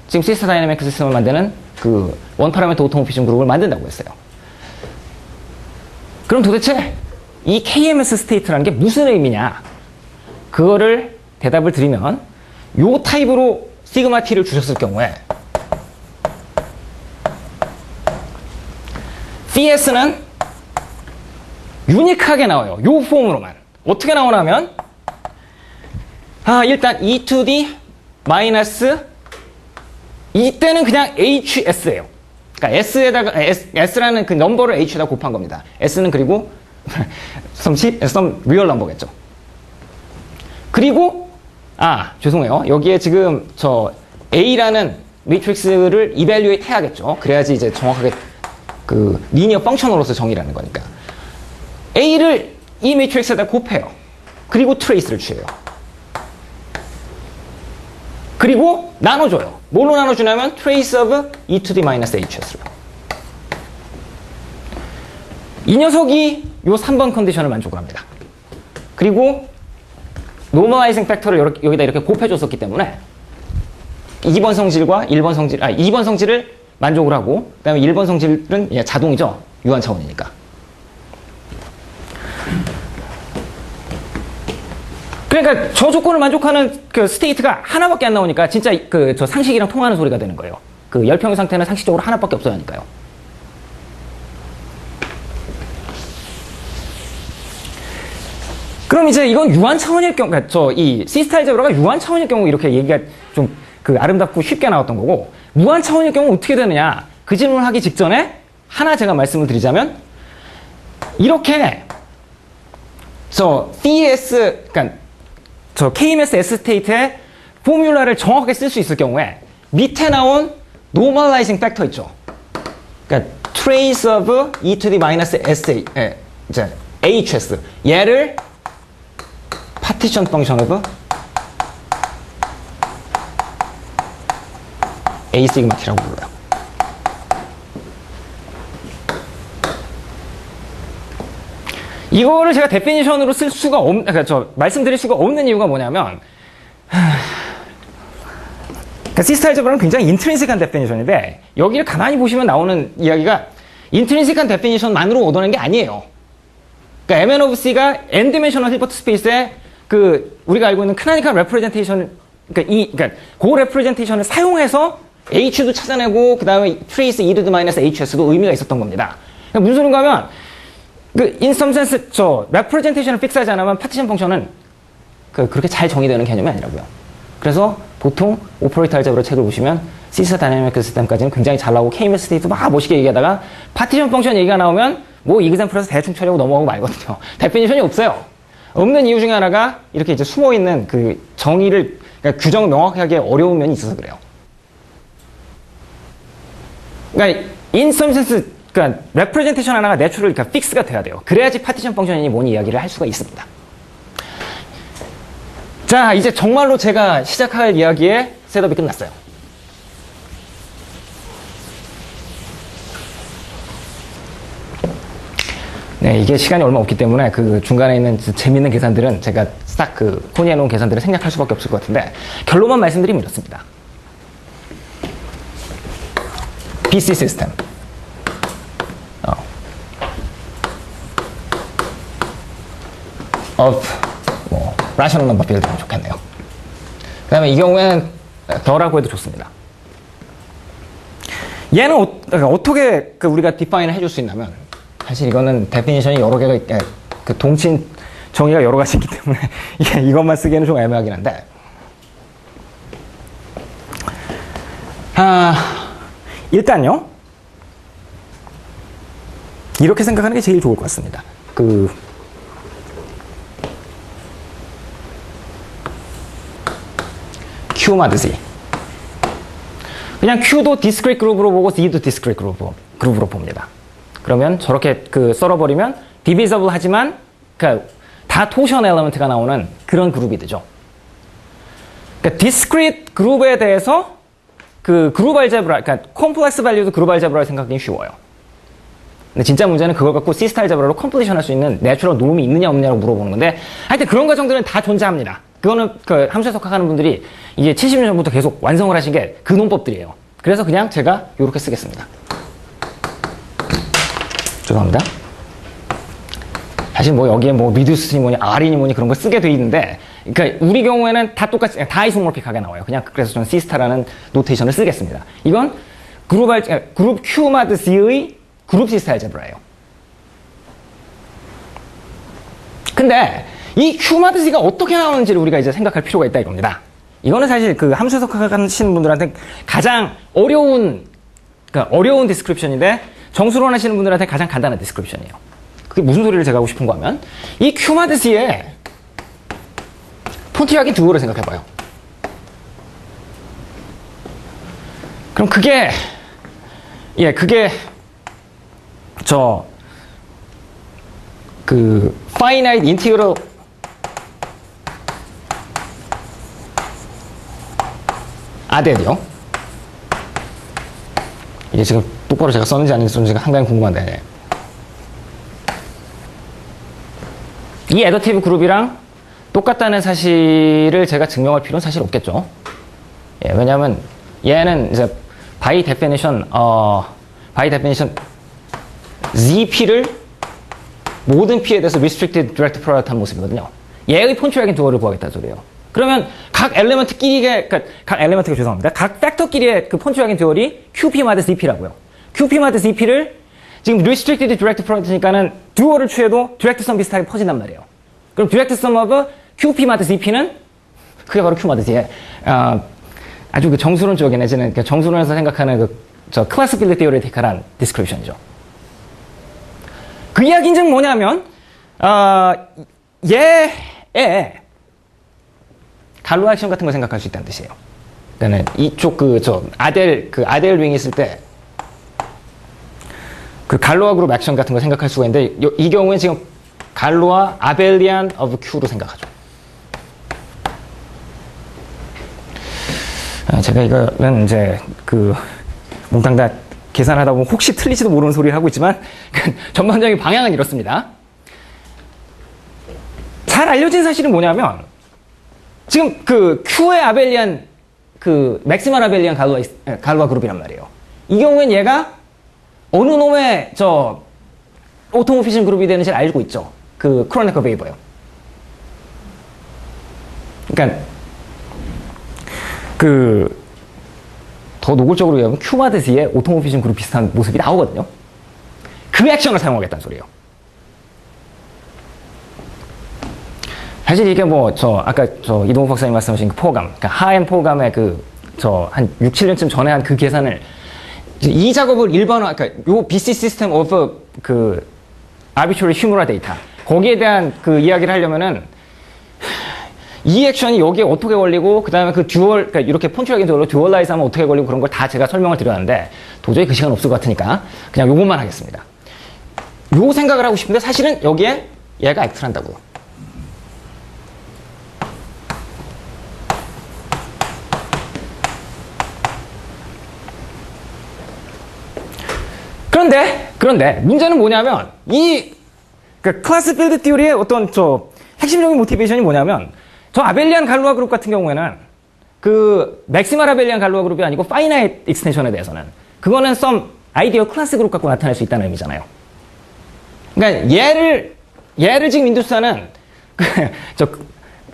A: 지금 시스템 다이내믹 시스템을 만드는 그 원 파라미터 오토모피즘 그룹을 만든다고 했어요. 그럼 도대체 이 KMS 스테이트라는 게 무슨 의미냐? 그거를 대답을 드리면 요 타입으로 시그마 t를 주셨을 경우에 CS는 유니크하게 나와요. 요 폼으로만. 어떻게 나오냐면 일단 e to the 마이너스 이때는 그냥 HS예요. 그러니까 S라는 그 넘버를 H에다 곱한 겁니다. S는 그리고 some real number겠죠. 그리고 죄송해요. 여기에 지금 A라는 매트릭스를 이밸류에이트 해야겠죠. 그래야지 이제 정확하게 그 리니어 펑션으로서 정의를 하는 거니까. A를 이 매트릭스에다 곱해요. 그리고 트레이스를 취해요. 그리고 나눠줘요. 뭘로 나눠주냐면 trace of e to the minus hs로. 이 녀석이 요 3번 컨디션을 만족을 합니다. 그리고 노멀라이징 팩터를 여기다 이렇게 곱해줬었기 때문에 2번 성질과 2번 성질을 만족을 하고 그 다음에 1번 성질은 자동이죠. 유한 차원이니까. 그러니까 저 조건을 만족하는 그 스테이트가 하나밖에 안 나오니까 진짜 저 상식이랑 통하는 소리가 되는 거예요. 그 열평의 상태는 상식적으로 하나밖에 없어야 하니까요. 그럼 이제 이건 유한 차원일 경우, 그러니까 이 시스타 알제브라가 유한 차원일 경우 이렇게 얘기가 좀 그 아름답고 쉽게 나왔던 거고, 무한 차원일 경우 어떻게 되느냐? 그 질문을 하기 직전에 하나 제가 말씀을 드리자면, 이렇게 CS, 그러니까 KMS S 스테이트의 포뮬라를 정확하게 쓸 수 있을 경우에 밑에 나온 normalizing factor 있죠. 그러니까 trace of e to the minus SA, 이제 HS. 얘를 파티션 펑션 오브 A 시그마 T라고 불러요. 이거를 제가 데피니션으로 쓸 수가 그러니까 말씀드릴 수가 없는 이유가 뭐냐면, 그러니까 시스타 알제브라는 굉장히 인트린식한 데피니션인데, 여기를 가만히 보시면 나오는 이야기가 인트린식한 데피니션만으로 얻어낸 게 아니에요. 그러니까 MN of C가 n-dimensional 힐버트 스페이스에 우리가 알고 있는 크나니컬 레프레젠테이션, 그러니까 그 레프레젠테이션을 사용해서 H도 찾아내고, 그 다음에 트레이스 E to the minus HS도 의미가 있었던 겁니다. 그러니까 무슨 소린가 하면, in some sense, representation을 픽스하지 않으면 파티션 펑션은 그렇게 잘 정의되는 개념이 아니라고요. 그래서 보통 오퍼레이터 알제브라 책을 보시면 시스타 다이내믹 시스템까지는 굉장히 잘 나오고 K-means 스테이트 막 멋있게 얘기하다가 파티션 펑션 얘기가 나오면 뭐 이그샘플에서 대충 처리하고 넘어가고 말거든요. 데피니션이 없어요. 없는 이유 중에 하나가 이렇게 이제 숨어있는 그 정의를, 그러니까 규정을 명확하게 어려운 면이 있어서 그래요. 그러니까 in some sense, 그러니까 레프레젠테이션 하나가 내추럴, 그러니까 픽스가 돼야 돼요. 그래야지 파티션 펑션이 뭔 이야기를 할 수가 있습니다. 자, 이제 정말로 제가 시작할 이야기의 셋업이 끝났어요. 네, 이게 시간이 얼마 없기 때문에 그 중간에 있는 재밌는 계산들은 제가 싹 코니해 놓은 계산들을 생략할 수밖에 없을 것 같은데, 결론만 말씀드리면 이렇습니다. BC 시스템. rational number field면 좋겠네요. 그 다음에 이 경우에는 더라고 해도 좋습니다. 얘는 어떻게 우리가 디파인을 해줄 수 있냐면, 사실 이거는 데피니션이 여러 개가, 동친 정의가 여러 가지 있기 때문에 이것만 쓰기에는 좀 애매하긴 한데, 일단요, 이렇게 생각하는 게 제일 좋을 것 같습니다. Q 마드 Z. 그냥 Q도 discrete 그룹으로 보고 Z도 discrete 그룹으로 봅니다. 그러면 저렇게 썰어버리면 divisible 하지만 다 토션 엘리먼트가 나오는 그런 그룹이 되죠. 그러니까 discrete 그룹에 대해서 그룹 알제브라, 그러니까 컴플렉스 밸류도 그룹 알제브라를 생각하기 쉬워요. 근데 진짜 문제는 그걸 갖고 시스타 알제브라로 컴플리션 할 수 있는 내추럴 놈이 있느냐 없느냐고 물어보는 건데, 하여튼 그런 과정들은 다 존재합니다. 그거는 함수 해석하는 분들이 이게 70년 전부터 계속 완성을 하신 게 그 논법들이에요. 그래서 그냥 제가 이렇게 쓰겠습니다. 죄송합니다. 사실 뭐 여기에 뭐 리듀스니 뭐니 R이니 뭐니 그런 거 쓰게 돼 있는데, 그러니까 우리 경우에는 다 똑같이 다 아이소모피하게 나와요. 그냥 그래서 저는 시스타라는 노테이션을 쓰겠습니다. 이건 그룹 Q 마드 Z의 그룹 시스타 알제브라예요. 근데 이 Q 마드 Z가 어떻게 나오는지를 우리가 이제 생각할 필요가 있다 이겁니다. 이거는 사실 함수 해석하시는 분들한테 가장 어려운 디스크립션인데, 정수론 하시는 분들한테 가장 간단한 디스크립션이에요. 그게 무슨 소리를 제가 하고 싶은 거 하면, 이 Q 마드 Z의 폰티하기 듀오를 생각해봐요. 그럼 그게 finite integral 아델이요. 이게 지금 똑바로 제가 썼는지 안 썼는지가 상당히 궁금한데, 이 애더티브 그룹이랑 똑같다는 사실을 제가 증명할 필요는 사실 없겠죠. 예, 왜냐하면 얘는 이제 by definition ZP를 모든 P에 대해서 restricted direct product 한 모습이거든요. 얘의 폰트라긴 듀얼을 구하겠다는 소리예요. 그러면 각 엘리먼트가 죄송합니다. 각 팩터끼리의 폰트라긴 듀얼이 QP 마드 ZP라고요. QP 마드 ZP를 지금 restricted direct product니까는 듀얼을 취해도 direct sum 비슷하게 퍼진단 말이에요. 그럼 direct sum of QP 마드 ZP는 그게 바로 Q 마드 Z의 아주 정수론적인 내지는 정수론에서 생각하는 클래시빌리티 theoretical한 디스크립션이죠. 그 이야기는 뭐냐면, 얘의 갈로 액션 같은 걸 생각할 수 있다는 뜻이에요. 그러니까 이쪽 아델 윙이 있을 때 갈로아 그룹 액션 같은 걸 생각할 수가 있는데, 이 경우에 지금 갈로아 아벨리안 of Q로 생각하죠. 제가 이거는 이제 그 몽땅 다 계산하다 보면 혹시 틀리지도 모르는 소리를 하고 있지만 전반적인 방향은 이렇습니다. 잘 알려진 사실은 뭐냐면 지금 그 Q의 아벨리안 그 맥시멀 아벨리안 갈로아 그룹이란 말이에요. 이 경우엔 얘가 어느 놈의 저 오토모피즘 그룹이 되는지 알고 있죠. 그 크로네커 베이버요. 그러니까 그 더 노골적으로 얘기하면 큐마드시의 오토모피즘 그룹 비슷한 모습이 나오거든요. 그 액션을 사용하겠다는 소리예요. 사실 이게 뭐 아까 이동욱 박사님 말씀하신 그 포감, 그러니까 하엔 포감의 한 6, 7년쯤 전에 한 그 계산을 이 작업을 일반화, 그러니까 요 BC 시스템 오브 그 arbitrary humoral data 거기에 대한 그 이야기를 하려면은 이 액션이 여기에 어떻게 걸리고 그 다음에 그 듀얼, 그러니까 이렇게 폰츄얼 인터벌로 듀얼라이즈 하면 어떻게 걸리고 그런 걸 다 제가 설명을 드렸는데 도저히 그 시간 없을 것 같으니까 그냥 요것만 하겠습니다. 요 생각을 하고 싶은데 사실은 여기에 얘가 액트를 한다고요. 그런데 문제는 뭐냐면 그 클래스 빌드 티오리의 어떤 핵심적인 모티베이션이 뭐냐면 저 아벨리안 갈로아 그룹 같은 경우에는 그 맥시멀 아벨리안 갈로아 그룹이 아니고 파이나이트 익스텐션에 대해서는 그거는 some 아이디어 클래스 그룹 갖고 나타날 수 있다는 의미잖아요. 그러니까 얘를 지금 인두스하는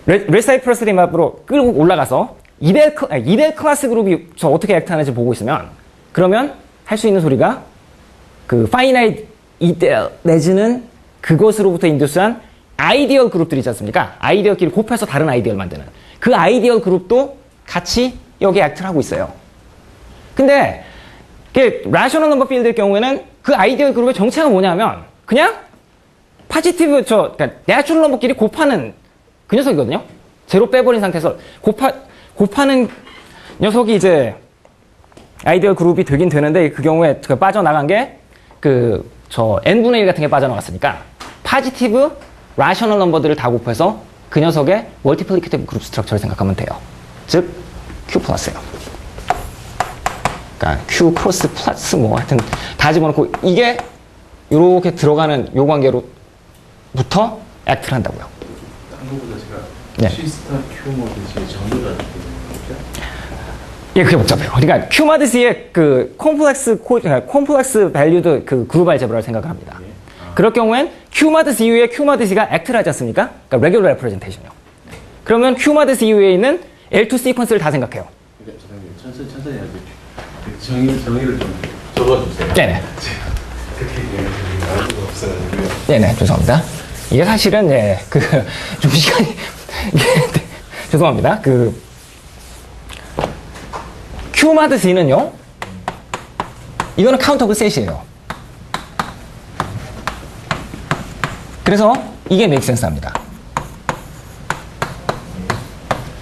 A: 레사이프러스 리맵으로 끌고 올라가서 이델 클래스 그룹이 어떻게 액트하는지 보고 있으면 그러면 할 수 있는 소리가 그 파이나이트 이델 내지는 그것으로부터 인두스한 아이디얼 그룹들이 있지 않습니까? 아이디얼끼리 곱해서 다른 아이디얼 만드는 그 아이디얼 그룹도 같이 여기 액트를 하고 있어요. 근데 라셔널 넘버 필드의 경우에는 그 아이디얼 그룹의 정체가 뭐냐면 그냥 파지티브 그러니까 내추럴 넘버끼리 곱하는 그 녀석이거든요. 제로 빼버린 상태에서 곱하는 녀석이 이제 아이디얼 그룹이 되긴 되는데 그 경우에 빠져나간 게 n분의 1 같은 게 빠져나갔으니까 파지티브 라셔널 넘버들을 다 곱해서 그 녀석의 멀티플리케이티브 그룹 스트럭처를 생각하면 돼요. 즉 Q 플러스예요. 그러니까 Q 크로스 플러스 뭐 하여튼 다 집어넣고 이게 이렇게 들어가는 요 관계로부터 액트를 한다고요.
B: 한국보다 제가 C 스타 Q 모드의 정의가 어떻게 되는 거죠?
A: 예, 그게 복잡해요. 그러니까 큐마드시의 그 콤플렉스 밸류드 그 그룹 알제브라를 생각을 합니다. 그럴 경우엔 큐마드시 이후에 큐마드시가 액트를 하지 않습니까? 그러니까 레귤러 레프레젠테이션이요. 그러면 큐마드시 이후에 있는 L2 시퀀스를 다 생각해요.
B: 그러니까 천천히 하죠. 정의를 좀 적어주세요.
A: 네네.
B: 그렇게 알 수가 없어가지고요.
A: 네네, 죄송합니다. 이게 사실은 좀 시간이 죄송합니다. 큐마드시는요, 이거는 카운터 그 셋이에요. 그래서 이게 메이크 센스 합니다.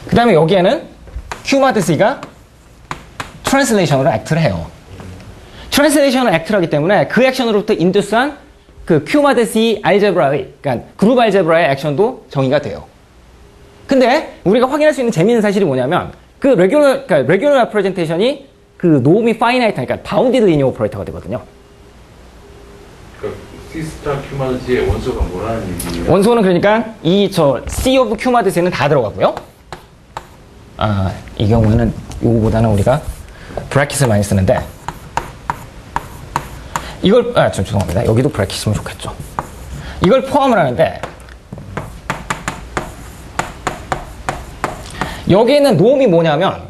A: 그 다음에 여기에는 큐마드시가 트랜슬레이션으로 액트를 해요. 트랜슬레이션으로 액트를 하기 때문에 그 액션으로부터 인듀스한 그 큐마드시 알제브라의, 그러니까 그룹 알제브라의 액션도 정의가 돼요. 근데 우리가 확인할 수 있는 재미있는 사실이 뭐냐면 그 레귤러 레프레젠테이션이 그 노음이 파이나이트, 그러니까 바운디드 리니어 오퍼레이터가 되거든요.
B: C스타 큐마드시의 원소가 뭐라는 얘기예요?
A: 원소는 그러니까 C 오브 큐마드시는 다 들어가고요. 이 경우에는 이거보다는 우리가 브래킷을 많이 쓰는데 이걸 좀 죄송합니다. 여기도 브래킷이면 좋겠죠. 이걸 포함을 하는데 여기에 있는 노음이 뭐냐면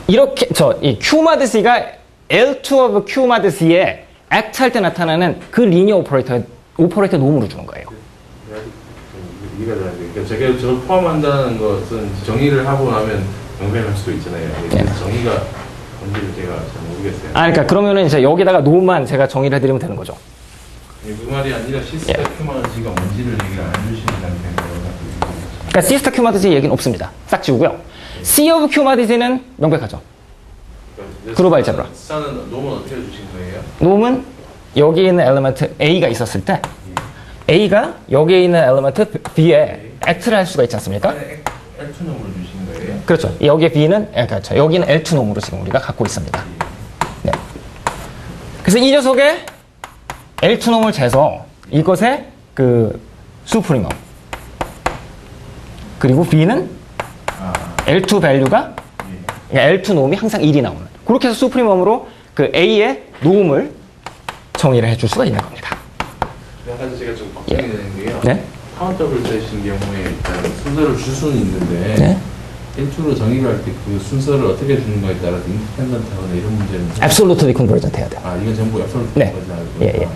A: 이렇게 이 큐마드시가 L2 of 큐마드시에 액트 할 때 나타나는 그 리니어 오퍼레이터 노음으로 주는 거예요.
B: 이해가 되는데, 그러니까 제가 저를 포함한다는 것은 정의를 하고 나면 명백할 수도 있잖아요.
A: 네.
B: 정의가 뭔지를 제가 잘 모르겠어요.
A: 그러니까 그러면은 이제 여기다가 노음만 제가 정의를 해드리면 되는 거죠.
B: 그 말이 아니라 시스타 큐마드시가 뭔지를 얘기를 안 해주시는 상태에서.
A: 그러니까 시스타 큐마드시 얘기는 없습니다. 싹 지우고요. C 오브 큐마드시는 명백하죠. 그룹 알제브라.
B: 스타는 놈은 어떻게 해주신 거예요?
A: 놈은 여기 있는 엘리먼트 A가 있었을 때 A가 여기에 있는 엘리먼트 B에 act를 할 수가 있지 않습니까?
B: L2 놈으로 주신 거예요?
A: 그렇죠. 여기에 B는, 그렇죠. 여기는 L2 놈으로 지금 우리가 갖고 있습니다. 네. 그래서 이 녀석의 L2 놈을 재서 이것의 그 수프리멈 그리고 B는 L2 밸류가 L2 놈이 항상 1이 나오는 그렇게 해서 수프리멈으로 그 A의 노음을 정의를 해줄 수가 있는 겁니다.
B: 약간 제가 좀 걱정이 되는 게요.
A: 네?
B: 카운터블 셋인 경우에 일단 순서를 줄 수는 있는데
A: 네?
B: 1초로 정의를 할 때 그 순서를 어떻게 주는가에 따라서 인디펜던트하거나 이런 문제는
A: Absolutely convergent 해야 돼요.
B: 이건 전부 absolute
A: 네.
B: convergent.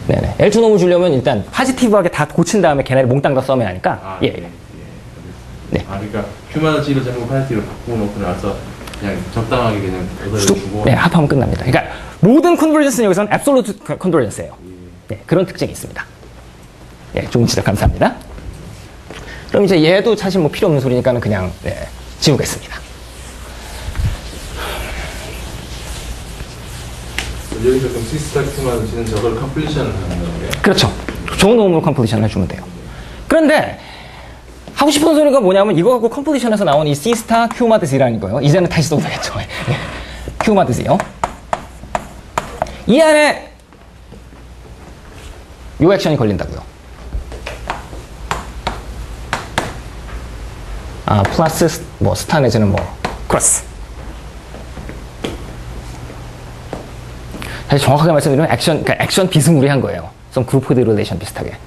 A: 네네. L2 놈을 주려면 일단 포지티브하게 다 고친 다음에 걔네를 몽땅 다 써야 하니까. 예. 네.
B: 그러니까 Q만 G를 전부 파지티브로 바꾸고 놓고 나서 그냥 적당하게 그냥 그대로 주고.
A: 네, 합하면 끝납니다. 그러니까 모든 컨버전스는 여기서는 absolute convergence예요. 네, 그런 특징이 있습니다. 네, 좋은 지적 감사합니다. 그럼 이제 얘도 사실 뭐 필요 없는 소리니까는 그냥 네, 지우겠습니다.
B: 여기서 그럼 시스타 Q만 지는 저걸 컴플리션을 하는 거예요?
A: 그렇죠. 좋은 놈으로 컴플리션을 해주면 돼요. 그런데 하고 싶은 소리가 뭐냐면 이거 갖고 컴플리션에서 나온 이 C 스타 Q 마드 Z라는 거예요. 이제는 다시 써도 되겠죠. 네. Q 마드 Z요. 이 안에 요 액션이 걸린다고요. 플러스 뭐 스타 내지는 뭐 크로스. 사실 정확하게 말씀드리면 그러니까 액션 비스무리한 거예요. 좀 그룹 릴레이션 비슷하게.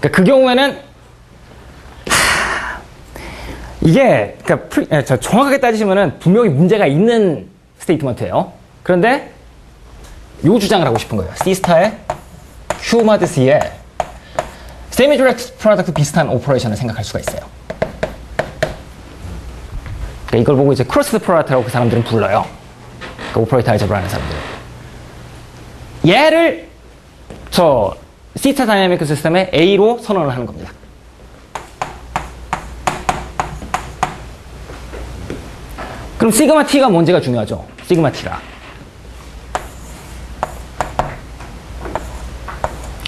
A: 그러니까 그 경우에는 이게 그러니까 정확하게 따지시면은 분명히 문제가 있는 스테이트먼트예요. 그런데 요 주장을 하고 싶은 거예요. C 스타의 Q 마드 C의 세미 디렉트 프로덕트 비슷한 오퍼레이션을 생각할 수가 있어요. 그러니까 이걸 보고 이제 크로스 프로덕트라고 그 사람들은 불러요. 그 오퍼레이터 알제브라 하는 사람들은. 얘를 저 C 스타 다이내믹 시스템의 A로 선언을 하는 겁니다. 그럼 시그마 T가 뭔지가 중요하죠. 시그마 T가.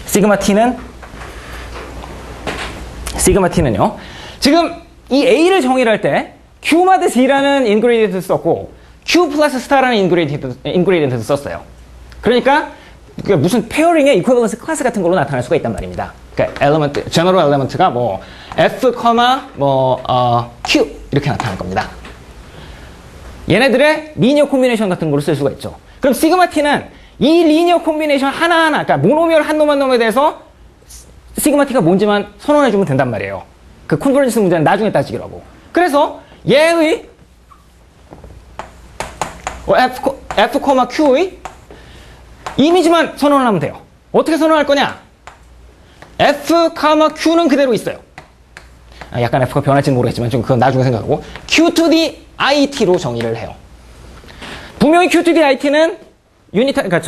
A: 시그마 T는요. 지금 이 A를 정의를 할 때 Q 마드 Z라는 인그레디언트를 썼고 Q 플러스 스타라는 인그레디언트를 썼어요. 그러니까 무슨 페어링의 이퀄런스 클래스 같은 걸로 나타날 수가 있단 말입니다. 그러니까 엘리먼트, 제너럴 엘리먼트가 뭐 F, Q 이렇게 나타날 겁니다. 얘네들의 리니어 콤비네이션 같은 걸로 쓸 수가 있죠. 그럼 시그마 T는 이 리니어 콤비네이션 하나하나, 그러니까 모노미얼 한 놈 한 놈에 대해서 시그마 T가 뭔지만 선언해주면 된단 말이에요. 그 컨버전스 문제는 나중에 따지기로 하고. 그래서 얘의 F, Q의 이미지만 선언을 하면 돼요. 어떻게 선언할 거냐? F, Q는 그대로 있어요. 약간 F가 변할지는 모르겠지만 좀 그건 나중에 생각하고 Q to the IT로 정의를 해요. 분명히 Q to the IT는 유니타, 그러니까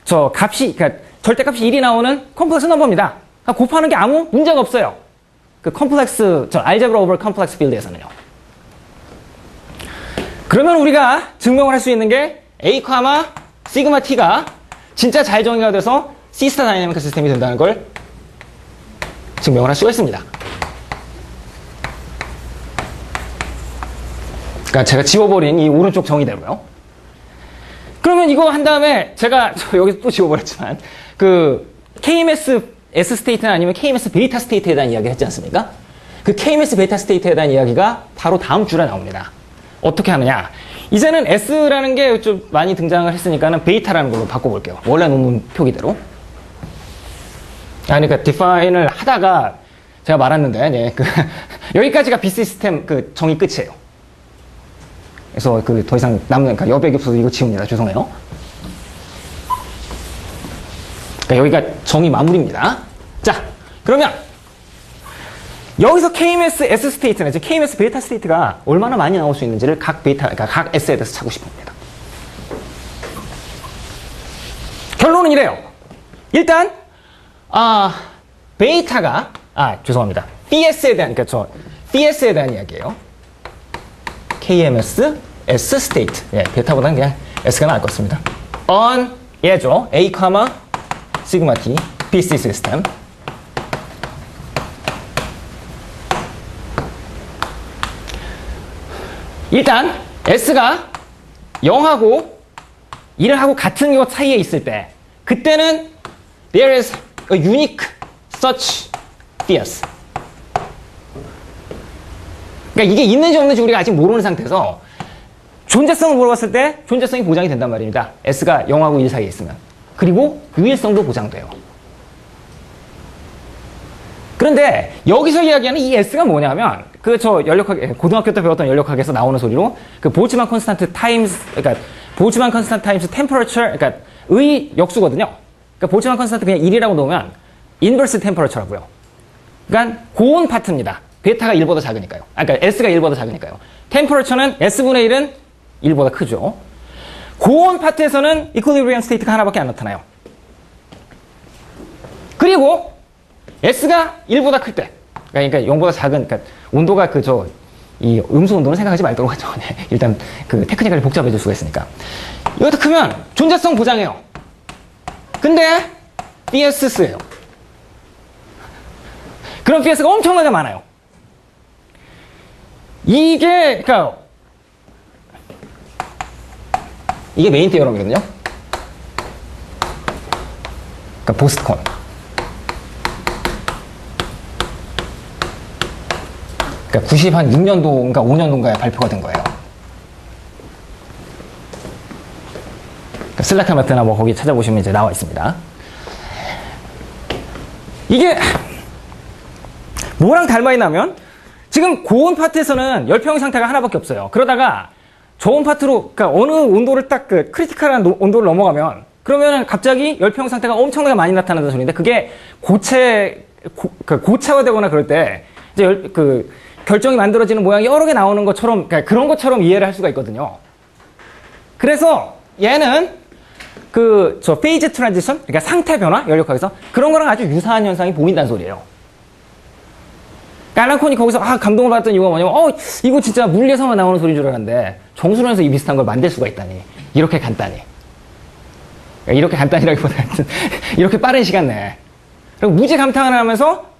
A: 저 값이, 그러니까 절대값이 1이 나오는 컴플렉스 넘버입니다. 그러니까 곱하는 게 아무 문제가 없어요. 그 컴플렉스, 알제브라 오버 컴플렉스 필드에서는요. 그러면 우리가 증명을 할 수 있는 게 A, 시그마 T가 진짜 잘 정의가 돼서 C 스타 다이내믹 시스템이 된다는 걸 증명을 할 수가 있습니다. 그러니까 제가 지워버린 이 오른쪽 정의대로요. 그러면 이거 한 다음에 제가 여기서 또 지워버렸지만 그 KMS S 스테이트나 아니면 KMS 베이타 스테이트에 대한 이야기를 했지 않습니까? 그 KMS 베이타 스테이트에 대한 이야기가 바로 다음 줄에 나옵니다. 어떻게 하느냐? 이제는 S라는 게 좀 많이 등장을 했으니까는 베이타라는 걸로 바꿔볼게요. 원래 논문 표기대로. 그러니까 디파인을 하다가 제가 말았는데, 네, 여기까지가 B 시스템 그 정의 끝이에요. 그래서 더 이상 남는, 그러니까 여백이 없어서 이거 지웁니다. 죄송해요. 그러니까 여기가 정의 마무리입니다. 자, 그러면 여기서 KMS S 스테이트는, 즉 KMS 베타 스테이트가 얼마나 많이 나올 수 있는지를 각 그러니까 각 S에 대해서 찾고 싶습니다. 결론은 이래요. 일단 베이타가 죄송합니다. BS에 대한, 그러니까 BS에 대한 이야기예요. KMS S 스테이트. 예, 베타보다는 그냥 S가 나을 것 같습니다. on 얘죠. A, 시그마 T, BC 시스템. 일단 S가 0하고 1하고 같은 것 사이에 있을 때 그때는 there is a unique such fierce. 그러니까 이게 있는지 없는지 우리가 아직 모르는 상태에서 존재성을 물어봤을 때 존재성이 보장이 된단 말입니다. S가 0하고 1 사이에 있으면. 그리고 유일성도 보장돼요. 그런데 여기서 이야기하는 이 S가 뭐냐면 그 저 연력학 고등학교 때 배웠던 연력학에서 나오는 소리로 그 볼츠만 컨스탄트 타임스 그러니까 볼츠만 컨스탄트 타임스 템퍼러처 그러니까 의 역수거든요. 그러니까 볼츠만 컨스탄트 그냥 1이라고 놓으면 인버스 템퍼러처라고요. 그러니까 고온 파트입니다. 베타가 1보다 작으니까요. 그러니까 S가 1보다 작으니까요. 템퍼러처는 S분의 1은 1보다 크죠. 고온 파트에서는 이퀄리브리엄 스테이트가 하나밖에 안 나타나요. 그리고 S가 1보다 클 때, 그러니까 0보다 작은, 그러니까 온도가 이 음수 온도는 생각하지 말도록 하죠. 네. 일단 그 테크니컬이 복잡해질 수가 있으니까. 이것도 크면 존재성 보장해요. 근데 BS예요. 그런 BS가 엄청나게 많아요. 이게 메인 테어럼이거든요. 그러니까 보스트콘. 그러니까 96년도인가 5년도인가에 발표가 된 거예요. 그러니까 슬라카마트나 뭐 거기 찾아보시면 이제 나와 있습니다. 이게 뭐랑 닮아 있냐면 지금 고온 파트에서는 열평 상태가 하나밖에 없어요. 그러다가 저온 파트로 그러니까 어느 온도를 딱 그 크리티컬한 온도를 넘어가면 그러면 갑자기 열평 상태가 엄청나게 많이 나타난다는 소리인데 그게 고체화되거나 그럴 때 이제 결정이 만들어지는 모양이 여러 개 나오는 것처럼 그러니까 그런 것처럼 이해를 할 수가 있거든요. 그래서 얘는 페이즈 트랜지션 그러니까 상태 변화 연력학에서 그런 거랑 아주 유사한 현상이 보인다는 소리예요. 알란 콘이 거기서 감동을 받았던 이유가 뭐냐면 이거 진짜 물리에서만 나오는 소리인 줄 알았는데 정수론에서 이 비슷한 걸 만들 수가 있다니 이렇게 간단히 이렇게 간단히라기보다는 이렇게 빠른 시간 내에 그리고 무지 감탄을 하면서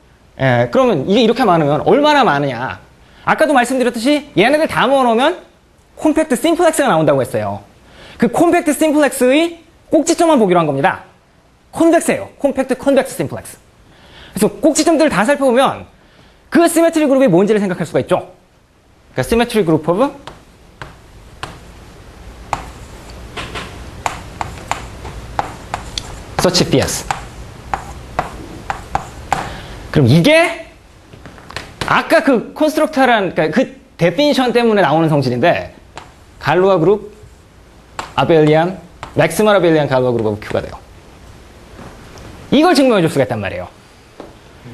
A: 그러면 이게 이렇게 많으면 얼마나 많으냐 아까도 말씀드렸듯이 얘네들 다 모아놓으면 콤팩트 심플렉스가 나온다고 했어요. 그 콤팩트 심플렉스의 꼭지점만 보기로 한 겁니다. 컨벡스예요. 콤팩트 컨벡스 심플렉스. 그래서 꼭지점들을 다 살펴보면 그 시메트리 그룹이 뭔지를 생각할 수가 있죠. 그러니까 시메트리 그룹 오브 such fierce. 그럼 이게 아까 그 컨스트럭터란 그러니까 그 데피니션 때문에 나오는 성질인데 갈루아 그룹 아벨리안 맥시멀 아벨리안 갈루아 그룹 오브 Q가 돼요. 이걸 증명해 줄 수가 있단 말이에요.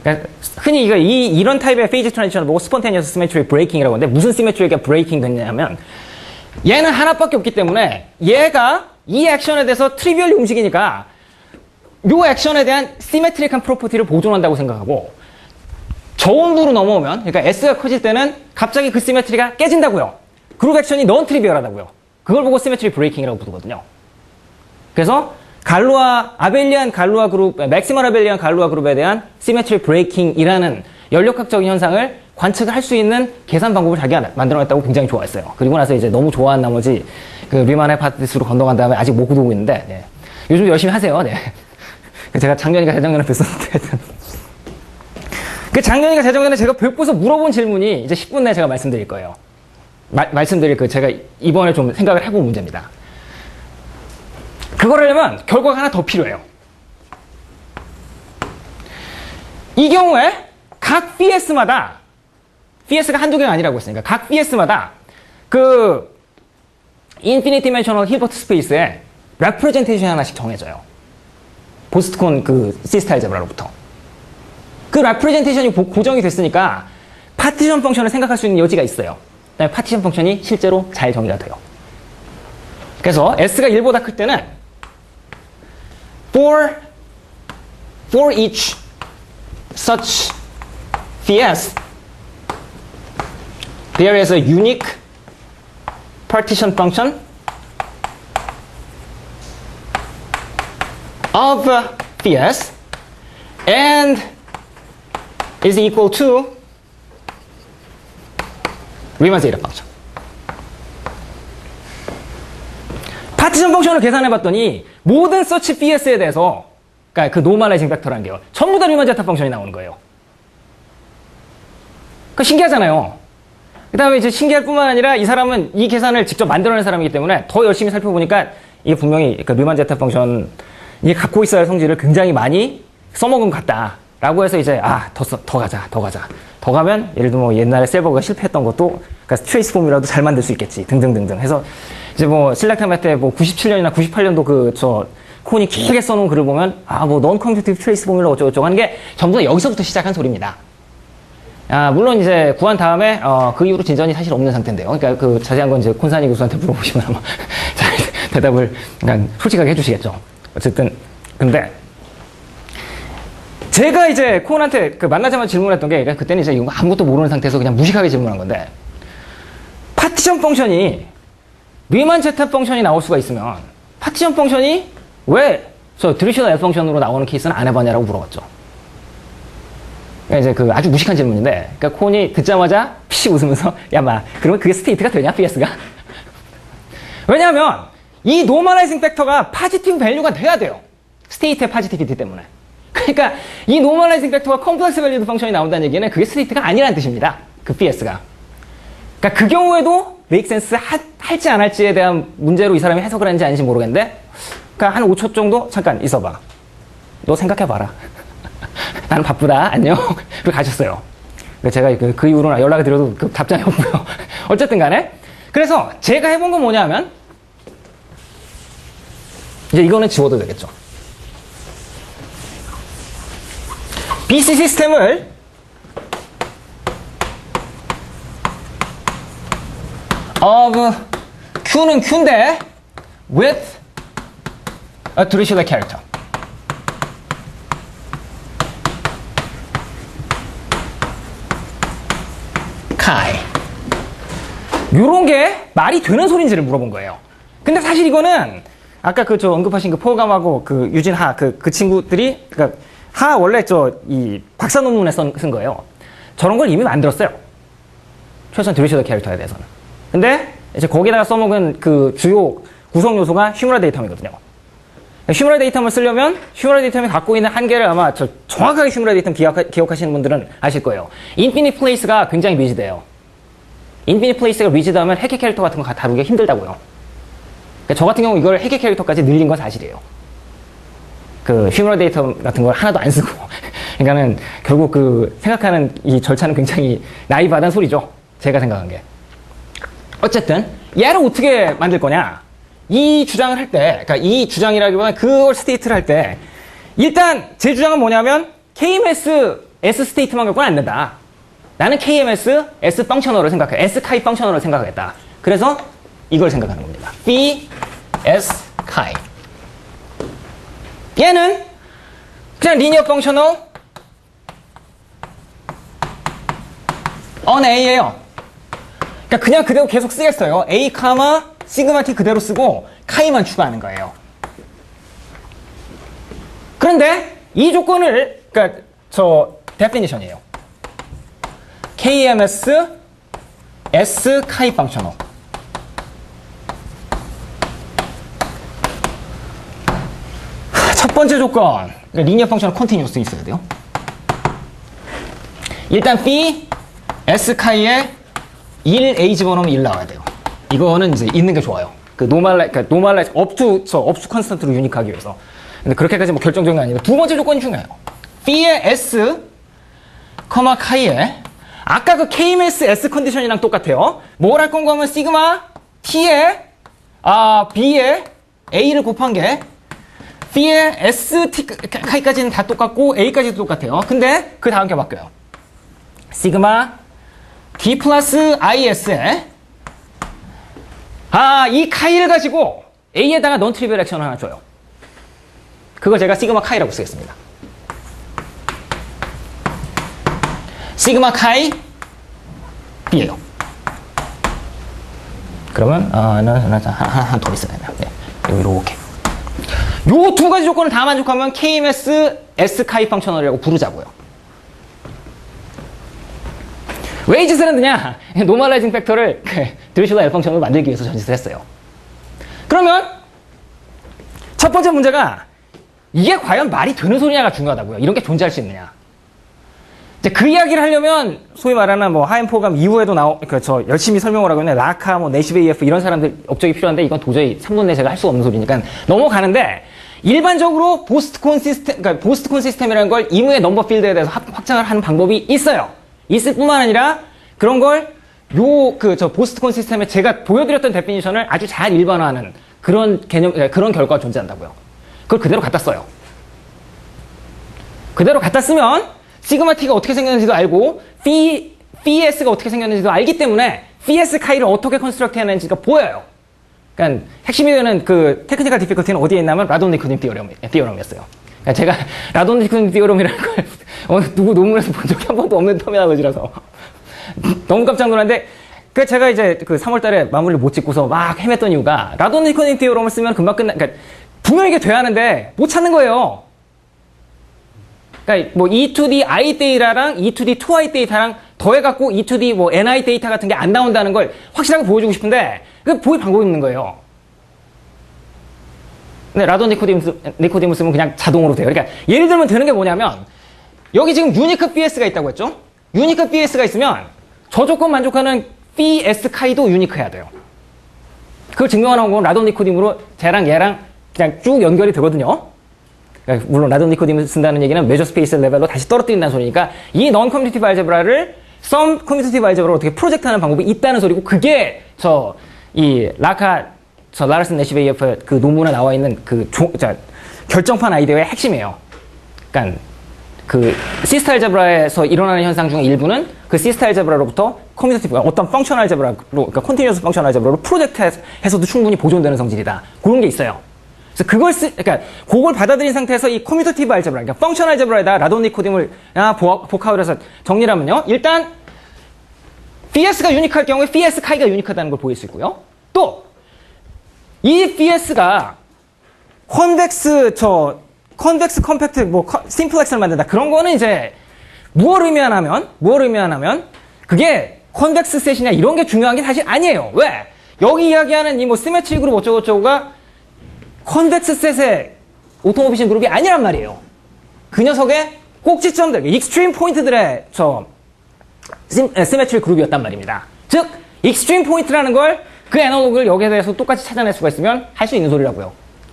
A: 그러니까 흔히 이런 타입의 페이지 트랜지션을 보고 스폰테니어스 시메트리 브레이킹이라고 하는데 무슨 시메트리가 브레이킹 됐냐면 얘는 하나밖에 없기 때문에 얘가 이 액션에 대해서 트리비얼리 움직이니까 요 액션에 대한 시메트릭한 프로퍼티를 보존한다고 생각하고 저온도로 넘어오면 그러니까 S가 커질 때는 갑자기 그 시메트리가 깨진다고요. 그룹 액션이 넌 트리비얼하다고요. 그걸 보고 시메트리 브레이킹이라고 부르거든요. 그래서 아벨리안 갈루아 그룹, 맥시멀 아벨리안 갈루아 그룹에 대한 시메트리 브레이킹이라는 연력학적인 현상을 관측을 할 수 있는 계산 방법을 자기가 만들어냈다고 굉장히 좋아했어요. 그리고 나서 이제 너무 좋아한 나머지 그 리만 하이파테시스로 건너간 다음에 아직 못 구두고 있는데 네. 요즘 열심히 하세요. 네. 제가 작년인가 재작년에 뵀었는데 그 작년인가 재작년에 제가 뵙고서 물어본 질문이 이제 10분 내에 제가 말씀드릴 거예요. 말씀드릴 제가 이번에 좀 생각을 해본 문제입니다. 그걸 하려면 결과가 하나 더 필요해요. 이 경우에 각 BS마다 BS가 한두 개가 아니라고 했으니까 각 BS마다 그 인피니티 디멘셔널 힐버트 스페이스에 레프레젠테이션이 하나씩 정해져요. 보스트콘 그 시스타일제브라로부터. 그 레프레젠테이션이 고정이 됐으니까 파티션 펑션을 생각할 수 있는 여지가 있어요. 그다음에 파티션 펑션이 실제로 잘 정의가 돼요. 그래서 S가 1보다 클 때는 for each such VS there is a unique partition function of Bs and is equal to 리만 제이터 펑션. 파티션 펑션을 계산해 봤더니 모든 서치 BS에 대해서 그러니까 그 노멀라이징 팩터라는 게요. 전부 다 리만 제이터 펑션이 나오는 거예요. 그 신기하잖아요. 그 다음에 이제 신기할 뿐만 아니라 이 사람은 이 계산을 직접 만들어낸 사람이기 때문에 더 열심히 살펴보니까 이게 분명히 그 리만 제이터 펑션이 갖고 있어야 할 성질을 굉장히 많이 써먹은 것 같다라고 해서 이제 더 가면 예를 들면 뭐 옛날에 셀버가 실패했던 것도 그러니까 트레이스 폼이라도 잘 만들 수 있겠지 등등등등 해서 이제 뭐 실렉터 매트 뭐 97년이나 98년도 콘이 길게 써놓은 글을 보면 뭐 non conjunctive 트레이스 폼이라 어쩌고저쩌고 하는 게 전부 다 여기서부터 시작한 소리입니다. 물론 이제 구한 다음에 그 이후로 진전이 사실 없는 상태인데요. 그러니까 그 자세한 건 이제 콘사니 교수한테 물어보시면 아마 잘 대답을 그냥 솔직하게 해주시겠죠. 어쨌든 근데 제가 이제 콘한테 그 만나자마자 질문했던 게 그러니까 그때는 이제 이거 아무것도 모르는 상태에서 그냥 무식하게 질문한 건데 파티션 펑션이 리만 제타 펑션이 나올 수가 있으면 파티션 펑션이 왜 드리셔널 F 펑션으로 나오는 케이스는 안 해봤냐라고 물어봤죠. 그러니까 이제 그 아주 무식한 질문인데, 그러니까 콘이 듣자마자 피식 웃으면서 그러면 그게 스테이트가 되냐, BS가? 왜냐하면 이 노멀라이징 팩터가 파지티브 밸류가 돼야 돼요. 스테이트의 파지티비티 때문에. 그러니까 이 노멀라이징 팩터가 컴플렉스 밸류드 펑션이 나온다는 얘기는 그게 스테이트가 아니라는 뜻입니다. 그 BS가. 그러니까 그 경우에도 메이크 센스 할지 안 할지에 대한 문제로 이 사람이 해석을 했는지 아닌지 모르겠는데, 그러니까 한 5초 정도 잠깐 있어봐. 너 생각해봐라. 나는 바쁘다. 안녕. 그리고 가셨어요. 제가 그 이후로는 연락을 드려도 그 답장이 없고요. 어쨌든 간에. 그래서 제가 해본 건 뭐냐면, 이제 이거는 지워도 되겠죠. BC 시스템을 of Q는 Q인데 with a Dirichlet character. Chi. 요런 게 말이 되는 소리인지를 물어본 거예요. 근데 사실 이거는 아까 언급하신 그 포감하고 그 유진 그 친구들이 그러니까 원래 이 박사 논문에 쓴 거예요. 저런 걸 이미 만들었어요. 최소한 드리셔널 캐릭터에 대해서는. 근데 이제 거기다가 써먹은 그 주요 구성 요소가 휴머럴 데이텀이거든요. 휴머럴 데이텀을 쓰려면 휴머럴 데이텀이 갖고 있는 한계를 아마 정확하게 휴머럴 데이텀 기억하시는 분들은 아실 거예요. 인피니트 플레이스가 굉장히 리지드해요. 인피니트 플레이스가 리지드하면 해계 캐릭터 같은 거 다루기가 힘들다고요. 그러니까 저 같은 경우 이걸 해계 캐릭터까지 늘린 건 사실이에요. 그 휴머럴 데이터 같은 걸 하나도 안 쓰고. 그러니까는 결국 그 생각하는 이 절차는 굉장히 나이바한 소리죠. 제가 생각한 게. 어쨌든 얘를 어떻게 만들 거냐? 이 주장을 할 때, 그러니까 이 주장이라기보다는 그걸 스테이트를 할 때 일단 제 주장은 뭐냐면 KMS S 스테이트만 갖고는 안 된다. 나는 KMS S 펑셔널을 생각해. S 카이 펑셔널을 생각하겠다. 그래서 이걸 생각하는 겁니다. B S 카이. 얘는 그냥 리니어 펑셔널 on A예요. 그러니까 그냥 그대로 계속 쓰겠어요. A, 시그마 T 그대로 쓰고 카이만 추가하는 거예요. 그런데 이 조건을 그러니까 데피니션이에요. KMS S 카이 펑셔널. 첫 번째 조건, 리니어 펑셔널 컨티뉴어스 있어야 돼요. 일단 B, S 카이에 1 A 집어넣으면 1 나와야 돼요. 이거는 이제 있는 게 좋아요. 그러니까 노멀라이즈 업투 컨스턴트로 유니크하기 위해서. 근데 그렇게까지 뭐 결정적인 게 아니라 두 번째 조건이 중요해요. B의 S, 카이에 아까 그 KMS S 컨디션이랑 똑같아요. 뭘 할 건가 하면 시그마 T에 B에 A를 곱한 게 B의 S, T, 카이까지는 다 똑같고 A까지도 똑같아요. 근데 그 다음 게 바뀌어요. 시그마 D 플러스 IS에 이 카이를 가지고 A에다가 non trivial 액션을 하나 줘요. 그걸 제가 시그마 카이라고 쓰겠습니다. 시그마 카이 B예요. 그러면 하나 더 있어야 되네요. 네, 이렇게. 요 두 가지 조건을 다 만족하면 KMS S카이 펑셔널이라고 부르자고요. 왜 이 짓을 했느냐? 노멀라이징 팩터를 드레슐러 L 펑션으로 만들기 위해서 전짓을 했어요. 그러면 첫 번째 문제가 이게 과연 말이 되는 소리냐가 중요하다고요. 이런 게 존재할 수 있느냐. 이제 그 이야기를 하려면 소위 말하는 뭐 하이엠포감 이후에도 저 열심히 설명을 하고 있는 라카, 뭐 내시베 EF 이런 사람들 업적이 필요한데 이건 도저히 3분 내 제가 할 수 없는 소리니까 넘어가는데 일반적으로 보스트콘 시스템이라는 걸 이무의 넘버 필드에 대해서 확장을 하는 방법이 있어요. 있을 뿐만 아니라 그런 걸 저 보스트콘 시스템에 제가 보여드렸던 데피니션을 아주 잘 일반화하는 그런 그런 결과가 존재한다고요. 그걸 그대로 갖다 써요. 그대로 갖다 쓰면 시그마 T가 어떻게 생겼는지도 알고 PS가 어떻게 생겼는지도 알기 때문에 PS 카이를 어떻게 컨스트럭트 해야하는지가 보여요. 그러니까 핵심이 되는 그 테크니컬 디피컬티는 어디에 있냐면 라돈-니코딘 디어럼이었어요. 그러니까 제가 라돈-니코딘 디어럼이라는 걸 누구 논문에서 본 적이 한 번도 없는 터미널로지라서 너무 깜짝 놀랐는데 제가 이제 그 3월달에 마무리를 못 짓고서 막 헤맸던 이유가 라돈-니코딘 디어럼을 쓰면 금방 그러니까 분명히 이게 돼야 하는데 못 찾는 거예요. 그러니까 뭐 E2D I 데이터랑 E2D 2I 데이터랑 더해갖고 E2D 뭐 NI 데이터 같은 게 안 나온다는 걸 확실하게 보여주고 싶은데 그 보일 방법이 없는 거예요. 근데 라돈 니코디mus 쓰면 그냥 자동으로 돼요. 그러니까 예를 들면 되는 게 뭐냐면 여기 지금 유니크 BS가 있다고 했죠? 유니크 BS가 있으면 저 조건 만족하는 BS 카이도 유니크해야 돼요. 그걸 증명하는 건 라돈 니코디무로 쟤랑 얘랑 그냥 쭉 연결이 되거든요. 그러니까 물론 라돈 니코디무스 쓴다는 얘기는 메저 스페이스 레벨로 다시 떨어뜨린다는 소리니까 이 넌 커뮤니티브 알제브라를 썸 커뮤니티브 알제브라로 어떻게 프로젝트하는 방법이 있다는 소리고 그게 이 라르슨 내시베 EF 그 논문에 나와 있는 결정판 아이디어의 핵심이에요. 그러니까 그 시스타 알제브라에서 일어나는 현상 중에 일부는 그 시스타 알제브라로부터 커뮤니티브 어떤 펑션 알제브라로 그러니까 컨티뉴어스 펑션 알제브라로 프로젝트해서도 충분히 보존되는 성질이다. 그런 게 있어요. 그래서 그러니까 그걸 받아들인 상태에서 이 커뮤니티브 알제브라, 그러니까 펑션 알제브라에다 라돈 니코딤을 복합을 해서 정리를 하면요. 일단 BS가 유니크할 경우에 PS 카이가 유니크하다는 걸 보일 수 있고요. 또 이 BS가 컨벡스 컴팩트 뭐 심플렉스를 만든다. 그런 거는 이제 무엇을 의미하냐면 그게 컨벡스 셋이냐 이런 게 중요한 게 사실 아니에요. 왜? 여기 이야기하는 이 뭐 시메트리 그룹 어쩌고저쩌고가 컨벡스 셋의 오토모비션 그룹이 아니란 말이에요. 그 녀석의 꼭지점들, 익스트림 포인트들의 시메트리 그룹이었단 말입니다. 즉, 익스트림 포인트라는 걸 그 애널로그를 여기에 대해서 똑같이 찾아낼 수가 있으면 할 수 있는 소리라고요.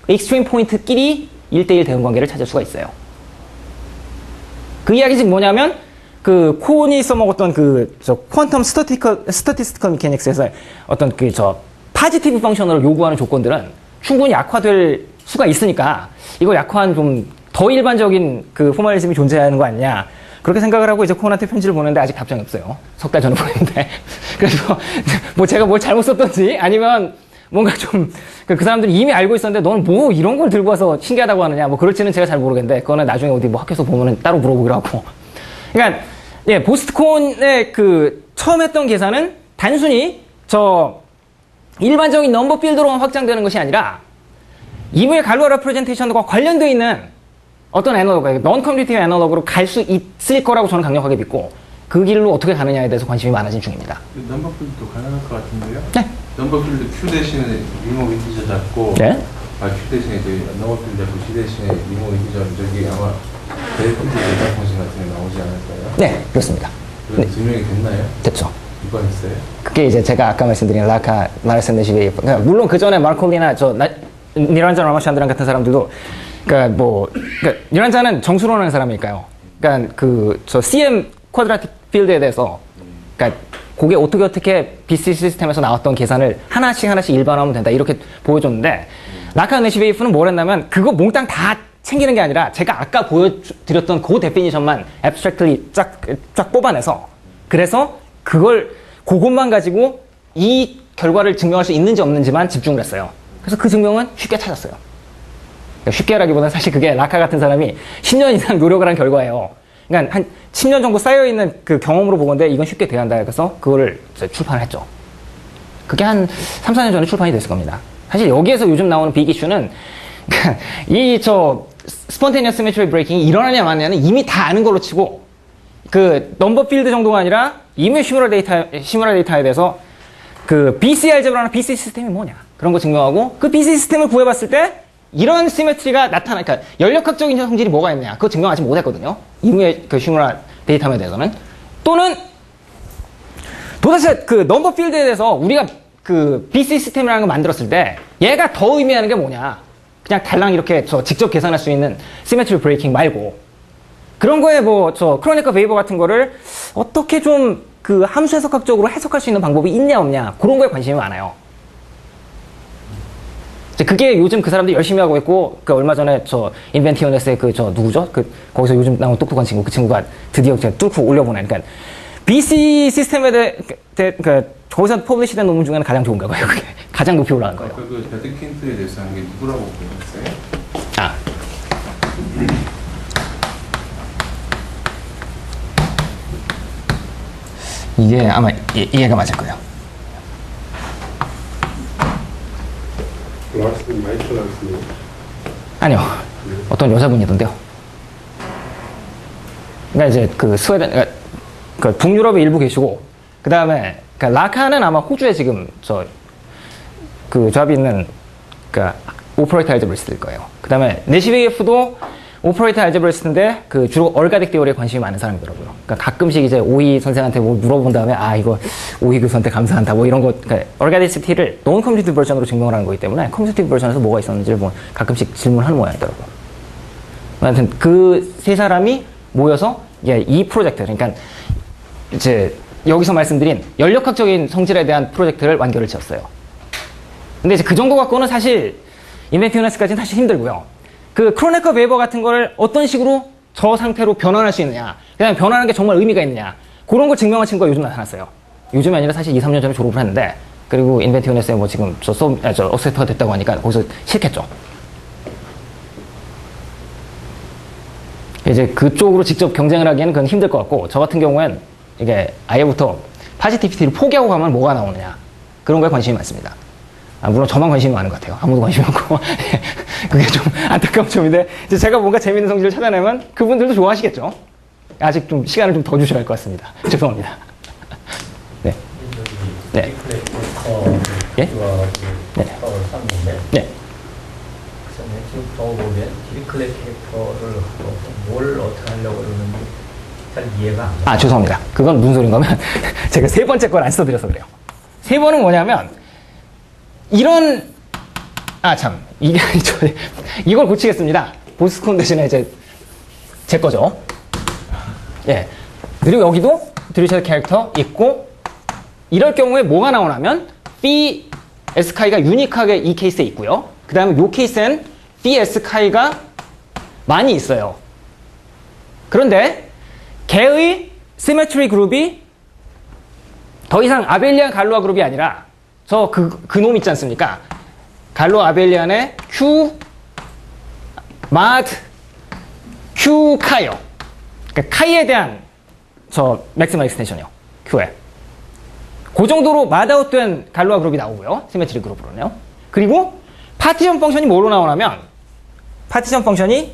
A: 익스트림 포인트끼리 1대1 대응 관계를 찾을 수가 있어요. 그 이야기 지금 뭐냐면 그 콘이 써먹었던 퀀텀 스태티스티컬 미케닉스에서 어떤 파지티브 펑셔널을 요구하는 조건들은 충분히 약화될 수가 있으니까 이거 약화한 좀 더 일반적인 그 포멀리즘이 존재하는 거 아니냐 그렇게 생각을 하고 이제 콘한테 편지를 보냈는데 아직 답장이 없어요. 석 달 전에 보냈는데 그래서 뭐 제가 뭘 잘못 썼던지 아니면 뭔가 좀 그 사람들이 이미 알고 있었는데 너는 뭐 이런 걸 들고 와서 신기하다고 하느냐 뭐 그럴지는 제가 잘 모르겠는데 그거는 나중에 어디 뭐 학교에서 보면은 따로 물어보기로 하고 그러니까 예 보스트콘의 그 처음 했던 계산은 단순히 일반적인 넘버 필드로만 확장되는 것이 아니라 이무의 갈루아 레프레젠테이션과 관련되어 있는 어떤 애널로그, 넌 커뮤니티브 애널로그로 갈 수 있을 거라고 저는 강력하게 믿고 그 길로 어떻게 가느냐에 대해서 관심이 많아진 중입니다.
B: 넘버 필드도 가능할 것 같은데요?
A: 네.
B: 넘버 필드 Q 대신에 리모 인티저 잡고
A: 네.
B: Q 대신에 넘버 필드 잡고 C 대신에 리모 인티저 저기 아마 데이터필드 데이터 펑션 같은 게 나오지 않을까요?
A: 네, 그렇습니다.
B: 그건 증명이 됐나요?
A: 됐죠.
B: 누가 했어요?
A: 그게 이제 제가 아까 말씀드린 라르슨 내시베 EF. 그러니까 물론 그 전에 마르콜리나 니란자 라마샨드란 같은 사람들도 그러니까 니란자는 정수론 하는 사람이니까요. 그러니까 CM 쿼드라틱 필드에 대해서 그러니까 그게 어떻게 BC 시스템에서 나왔던 계산을 하나씩 일반화하면 된다 이렇게 보여줬는데 라카 내시베 EF는 뭘 했냐면 그거 몽땅 다 챙기는 게 아니라 제가 아까 보여드렸던 그 데피니션만 앱스트랙트리 쫙 뽑아내서 그래서 그것만 가지고 이 결과를 증명할 수 있는지 없는지만 집중을 했어요. 그래서 그 증명은 쉽게 찾았어요. 쉽게라기보다는 사실 그게 라카 같은 사람이 10년 이상 노력을 한 결과예요. 그러니까 한 10년 정도 쌓여있는 그 경험으로 보건데 이건 쉽게 돼야 한다. 그래서 그거를 출판을 했죠. 그게 한 3, 4년 전에 출판이 됐을 겁니다. 사실 여기에서 요즘 나오는 빅 이슈는 이 스폰테니어스 시메트리 브레이킹이 일어나냐 마냐는 이미 다 아는 걸로 치고 그 넘버 필드 정도가 아니라 이미 시뮬러 데이터에 대해서 그 BC 알제브라나 BC 시스템이 뭐냐 그런 거 증명하고 그 BC 시스템을 구해봤을 때 이런 시메트리가 그러니까 연력학적인 성질이 뭐가 있느냐 그거 증명 아직 못했거든요. 이후에 그 시뮬러 데이터에 대해서는 또는 도대체 그 넘버 필드에 대해서 우리가 그 BC 시스템이라는 걸 만들었을 때 얘가 더 의미하는 게 뭐냐 그냥 달랑 이렇게 직접 계산할 수 있는 시메트리 브레이킹 말고 그런 거에 크로네커 베이버 같은 거를 어떻게 좀 그 함수 해석학적으로 해석할 수 있는 방법이 있냐 없냐 그런 거에 관심이 많아요. 그게 요즘 그 사람들이 열심히 하고 있고 그 얼마 전에 인벤티어네스의 누구죠? 거기서 요즘 나온 똑똑한 친구 그 친구가 드디어 뚫고 올려보내. 그러니까 BC 시스템에 대해 거기서 퍼블리시된 논문 중에는 가장 좋은가 봐요. 그게 가장 높이 올라간 거예요.
B: 그 데드킨트에 대해서 하는 게 누구라고 보셨어요?
A: 아. 이게 아마 얘가 맞을 거예요.
C: 마이클 락스님.
A: 아니요. 어떤 여자분이던데요. 그러니까 이제 그 스웨덴, 그 북유럽에 일부 계시고, 그 다음에 라카는 아마 호주에 지금 그 조합이 있는 오퍼레이터 알제브리스트일 거예요. 그 다음에 네시베이프도 오퍼레이터 알제브리스트인데 그 주로 얼가딕 디오리에 관심이 많은 사람이더라고요. 그러니까 가끔씩 이제 오이 선생한테 뭐 물어본 다음에 이거 오이 교수한테 감사한다 뭐 이런 거 얼가딕시티를 논 컴퓨티브 버전으로 증명을 하는 거기 때문에 컴퓨티브 버전에서 뭐가 있었는지를 뭐 가끔씩 질문하는 모양이더라고요. 하여튼 그 세 사람이 모여서 이 프로젝트 그러니까 이제 여기서 말씀드린 연력학적인 성질에 대한 프로젝트를 완결을 지었어요. 근데 이제 그 정도 갖고는 사실 인벤티어네스까지는 사실 힘들고요. 그 크로네커 베이버 같은 거를 어떤 식으로 저 상태로 변환할 수 있느냐, 그다음에 변환하는 게 정말 의미가 있느냐, 그런 걸 증명한 친구가 요즘 나타났어요. 요즘이 아니라 사실 2, 3년 전에 졸업을 했는데, 그리고 인벤티어네스에 뭐 지금 억세터가 됐다고 하니까 거기서 싫겠죠. 이제 그쪽으로 직접 경쟁을 하기에는 그건 힘들 것 같고, 저 같은 경우엔 이게 아예부터 파지티비티를 포기하고 가면 뭐가 나오느냐, 그런 거에 관심이 많습니다. 물론 저만 관심이 많은 것 같아요. 아무도 관심이 없고. 그게 좀 안타까운 점인데, 이제 제가 뭔가 재밌는 성질을 찾아내면 그분들도 좋아하시겠죠? 아직 좀 시간을 좀 더 주셔야 할 것 같습니다. 죄송합니다. 네. 네. 예? 네. 네.
D: 지금 보면 디리클레 캐릭터를 뭘 어떻게 하려고 그러는지 잘 이해가 안 가요.
A: 죄송합니다. 그건 무슨 소린가 하면 제가 세 번째 걸 안 써드려서 그래요. 세 번은 뭐냐면 이걸 고치겠습니다. 보스콘 대신에 이제 제 거죠. 예. 그리고 여기도 드리셔 캐릭터 있고, 이럴 경우에 뭐가 나오냐면, phi schi가 유니크하게 이 케이스에 있고요. 그 다음에 요 케이스엔 phi schi가 많이 있어요. 그런데, 걔의 시메트리 그룹이 더 이상 아벨리안 갈로아 그룹이 아니라, 그 놈 있지 않습니까? 갈로 아벨리안의 Q 카이요. 그러니까 카이에 대한 맥시멀 익스텐션이요. Q에. 그 정도로 마다웃된 갈로아 그룹이 나오고요. 시메트리 그룹으로는요. 그리고 파티션 펑션이 뭐로 나오냐면 파티션 펑션이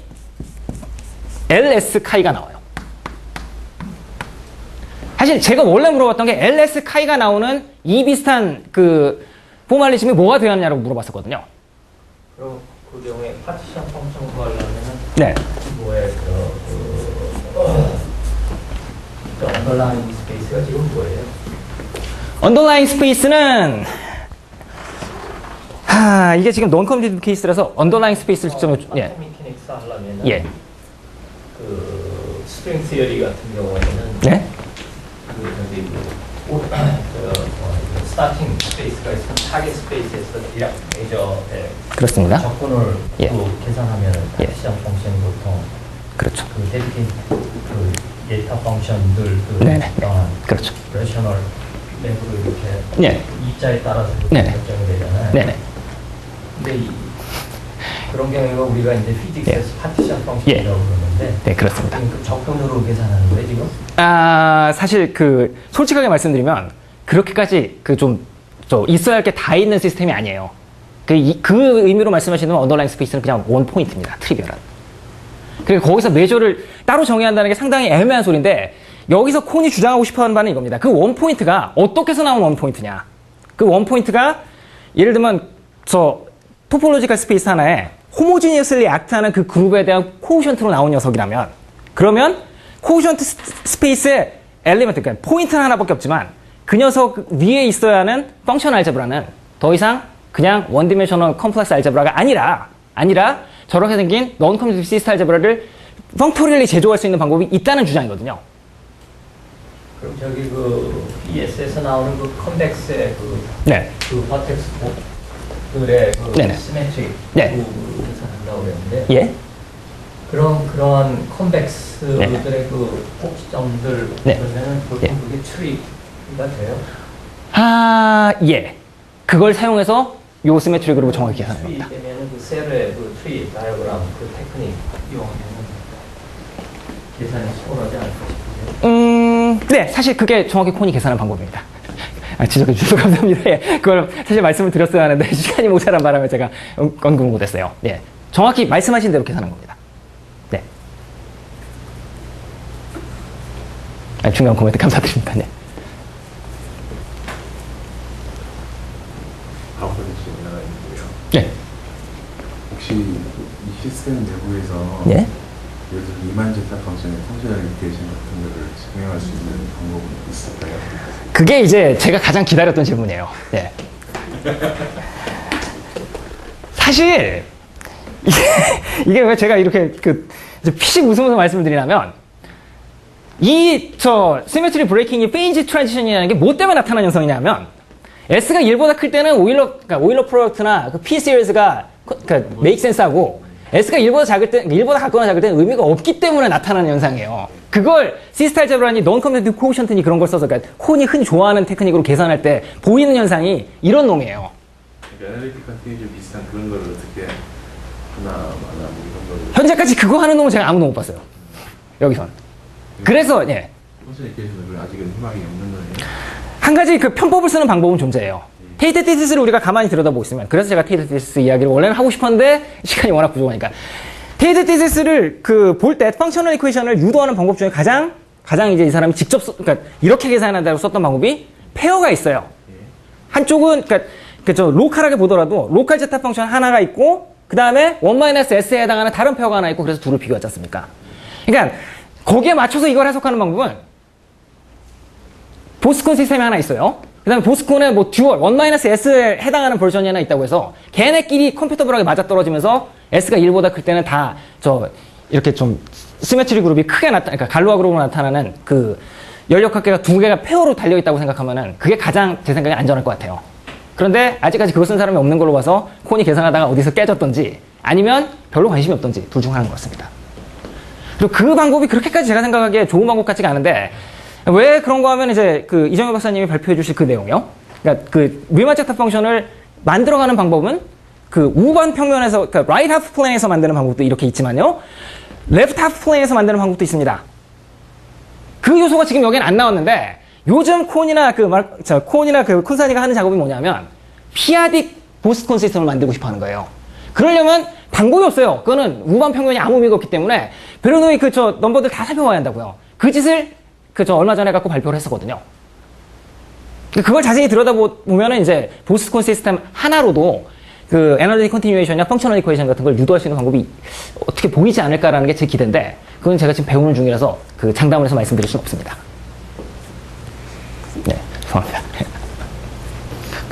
A: LS 카이가 나와요. 사실 제가 원래 물어봤던 게 LS 카이가 나오는 이 비슷한 그 포멀리즘이 뭐가 되었냐고 물어봤었거든요.
D: 그럼 그 경우에 파티션 펑션 구하려면은
A: 네.
D: 뭐에 언더라인 스페이스가 지금 뭐예요?
A: 언더라인 스페이스는 이게 지금 논 컴퓨티브 케이스라서 언더라인 스페이스를 직접
D: 예. 미케닉스 하려면은
A: 예.
D: 그 스프링 시어리 같은 경우에는
A: 네.
D: 스타팅 스페이스가 있으면 타겟 스페이스에서 메이저
A: 그렇습니다.
D: 적분을
A: 예.
D: 또 계산하면
A: 예.
D: 파티션 펑션이 보통
A: 그렇죠.
D: 그 데디케이트 그 데이터 펑션들 그
A: 네네.
D: 어떠한
A: 그렇죠.
D: 레셔널 맵으로 이렇게
A: 네.
D: 입자에 따라서
A: 네네.
D: 결정이 되잖아요.
A: 네네.
D: 근데 그런 경우가 우리가 이제 피직스에서 파티션 펑션이라고 그러는데
A: 네, 그렇습니다.
D: 그 적분으로 계산하는 거예요, 지금?
A: 사실 솔직하게 말씀드리면 그렇게까지 있어야 할 게 다 있는 시스템이 아니에요. 그 의미로 말씀하시는 언더라인 스페이스는 그냥 원 포인트입니다. 트리비얼한. 그리고 거기서 메저를 따로 정의한다는 게 상당히 애매한 소리인데 여기서 콘이 주장하고 싶어하는 바는 이겁니다. 그 원 포인트가 어떻게 해서 나온 원 포인트냐? 그 원 포인트가 예를 들면 저 토폴로지컬 스페이스 하나에 호모지니어슬리 액트하는 그 그룹에 대한 코오션트로 나온 녀석이라면 그러면 코오션트 스페이스의 엘리먼트, 그러니까 포인트는 하나밖에 없지만 그 녀석 위에 있어야 하는 펑션 알제브라는 더 이상 그냥 원디멘셔널 컴플렉스 알제브라가 아니라 저렇게 생긴 non-commutative 시스템 알제브라를 펑토리얼리 제조할 수 있는 방법이 있다는 주장이거든요.
D: 그럼 저기 그 ES에서 나오는 그 컨벡스의
A: 네.
D: 그 버텍스 들의 그
A: 네네.
D: 시메트릭
A: 네.
D: 계산한다고 그랬는데
A: 예.
D: 그런 컨벡스들의
A: 네.
D: 그 꼭지점들
A: 네.
D: 그러면은 보통
A: 예.
D: 그게 트리가 돼요?
A: 예. 그걸 사용해서 요 시메트리 그룹을 정확히 계산하는
D: 트리
A: 겁니다.
D: 되면은 그 셀의 그 트리 다이어그램 그 테크닉 이용하면은 계산이 수월하지 않을까 싶은데.
A: 네. 사실 그게 정확히 콘이 계산하는 방법입니다. 지적해 주셔서 감사합니다. 예. 그걸 사실 말씀을 드렸어야 하는데 시간이 모자란 바람에 제가 언급을 못했어요. 예. 정확히 말씀하신 대로 계산한 겁니다. 네. 중요한 코멘트 감사드립니다. 네.
B: 다음 번째 질문 하나 있고요.
A: 네.
B: 혹시 이 시스템 내부에서
A: 예.
B: 예를 들어 이만 제타 펑션의 펑셔널 리테이션 같은 거를 증명할 수 있는 방법은 있을까요?
A: 그게 이제 제가 가장 기다렸던 질문이에요. 예. 사실 이게 왜 제가 이렇게 피식 웃으면서 말씀을 드리냐면 시메트리 브레이킹이 페이지 트랜지션이라는 게 뭐 때문에 나타나는 현상이냐면 S가 1보다 클 때는 오일러 프로덕트나 그 P 시리즈가 메이크 센스하고 S가 1보다 작을 때, 1보다 같거나 작을 때는 의미가 없기 때문에 나타나는 현상이에요. 그걸 시스타 알제브라니 non-commutative quotient니 그런 걸 써서 그러니까 콘이 흔히 좋아하는 테크닉으로 계산할 때 보이는 현상이 이런 놈이에요.
B: 그러니까 애널리틱 컨티뉴 비슷한 그런 거를 어떻게 하나 뭐 이런 거를
A: 현재까지 그거 하는 놈은 제가 아무도 못 봤어요. 여기선. 그래서 예.
B: 펑션 리테이션을 아직은 희망이 없는 거예요.
A: 한 가지 그 편법을 쓰는 방법은 존재해요. 테이트 티시스를 우리가 가만히 들여다보고 있으면 그래서 제가 테이트 티시스 이야기를 원래는 하고 싶었는데 시간이 워낙 부족하니까 테이트 티시스를 볼 때 펑셔널 이퀘이션을 유도하는 방법 중에 가장 이제 이 사람이 직접 그러니까 이렇게 계산한다고 썼던 방법이 페어가 있어요. 한쪽은 그러니까 로컬하게 보더라도 로컬 제타 펑션 하나가 있고 그 다음에 1-s에 해당하는 다른 페어가 하나 있고 그래서 둘을 비교하지 않습니까? 그러니까 거기에 맞춰서 이걸 해석하는 방법은 보스콘 시스템이 하나 있어요. 그 다음에 보스콘의 듀얼 1-s에 해당하는 버전이 하나 있다고 해서 걔네끼리 컴퓨터블하게 맞아떨어지면서 S가 1보다 클 때는 다 이렇게 좀 시메트리 그룹이 크게 그러니까 갈로아 그룹으로 나타나는 그 연력학계가 두 개가 페어로 달려있다고 생각하면은 그게 가장 제 생각에 안전할 것 같아요. 그런데 아직까지 그거 쓴 사람이 없는 걸로 봐서 콘이 계산하다가 어디서 깨졌던지 아니면 별로 관심이 없던지 둘 중 하나인 것 같습니다. 그리고 그 방법이 그렇게까지 제가 생각하기에 좋은 방법 같지가 않은데 왜 그런 거 하면 이제 이정효 박사님이 발표해 주실 그 내용이요. 그러니까 리만 제타 펑션을 만들어가는 방법은 우반 평면에서, 그러니까 right half plane에서 만드는 방법도 이렇게 있지만요. left half plane에서 만드는 방법도 있습니다. 그 요소가 지금 여기는 안 나왔는데 요즘 콘이나 콘사니가 하는 작업이 뭐냐면 피아딕 보스콘 시스템을 만들고 싶어 하는 거예요. 그러려면 방법이 없어요. 그거는 우반 평면이 아무 의미가 없기 때문에 베르노이 넘버들 다 살펴봐야 한다고요. 그 짓을 얼마 전에 갖고 발표를 했었거든요. 그걸 자세히 들여다보면은 이제 보스콘 시스템 하나로도 에너지 컨티뉴에이션이나 펑셔널 이퀘이션 같은 걸 유도할 수 있는 방법이 어떻게 보이지 않을까라는 게 제 기대인데 그건 제가 지금 배우는 중이라서 장담을 해서 말씀드릴 수는 없습니다. 네, 죄송합니다.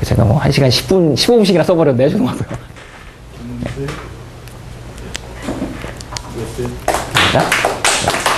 A: 제가 1시간 10분, 15분씩이나 써버렸는데 죄송하고요. 네. 감사합니다.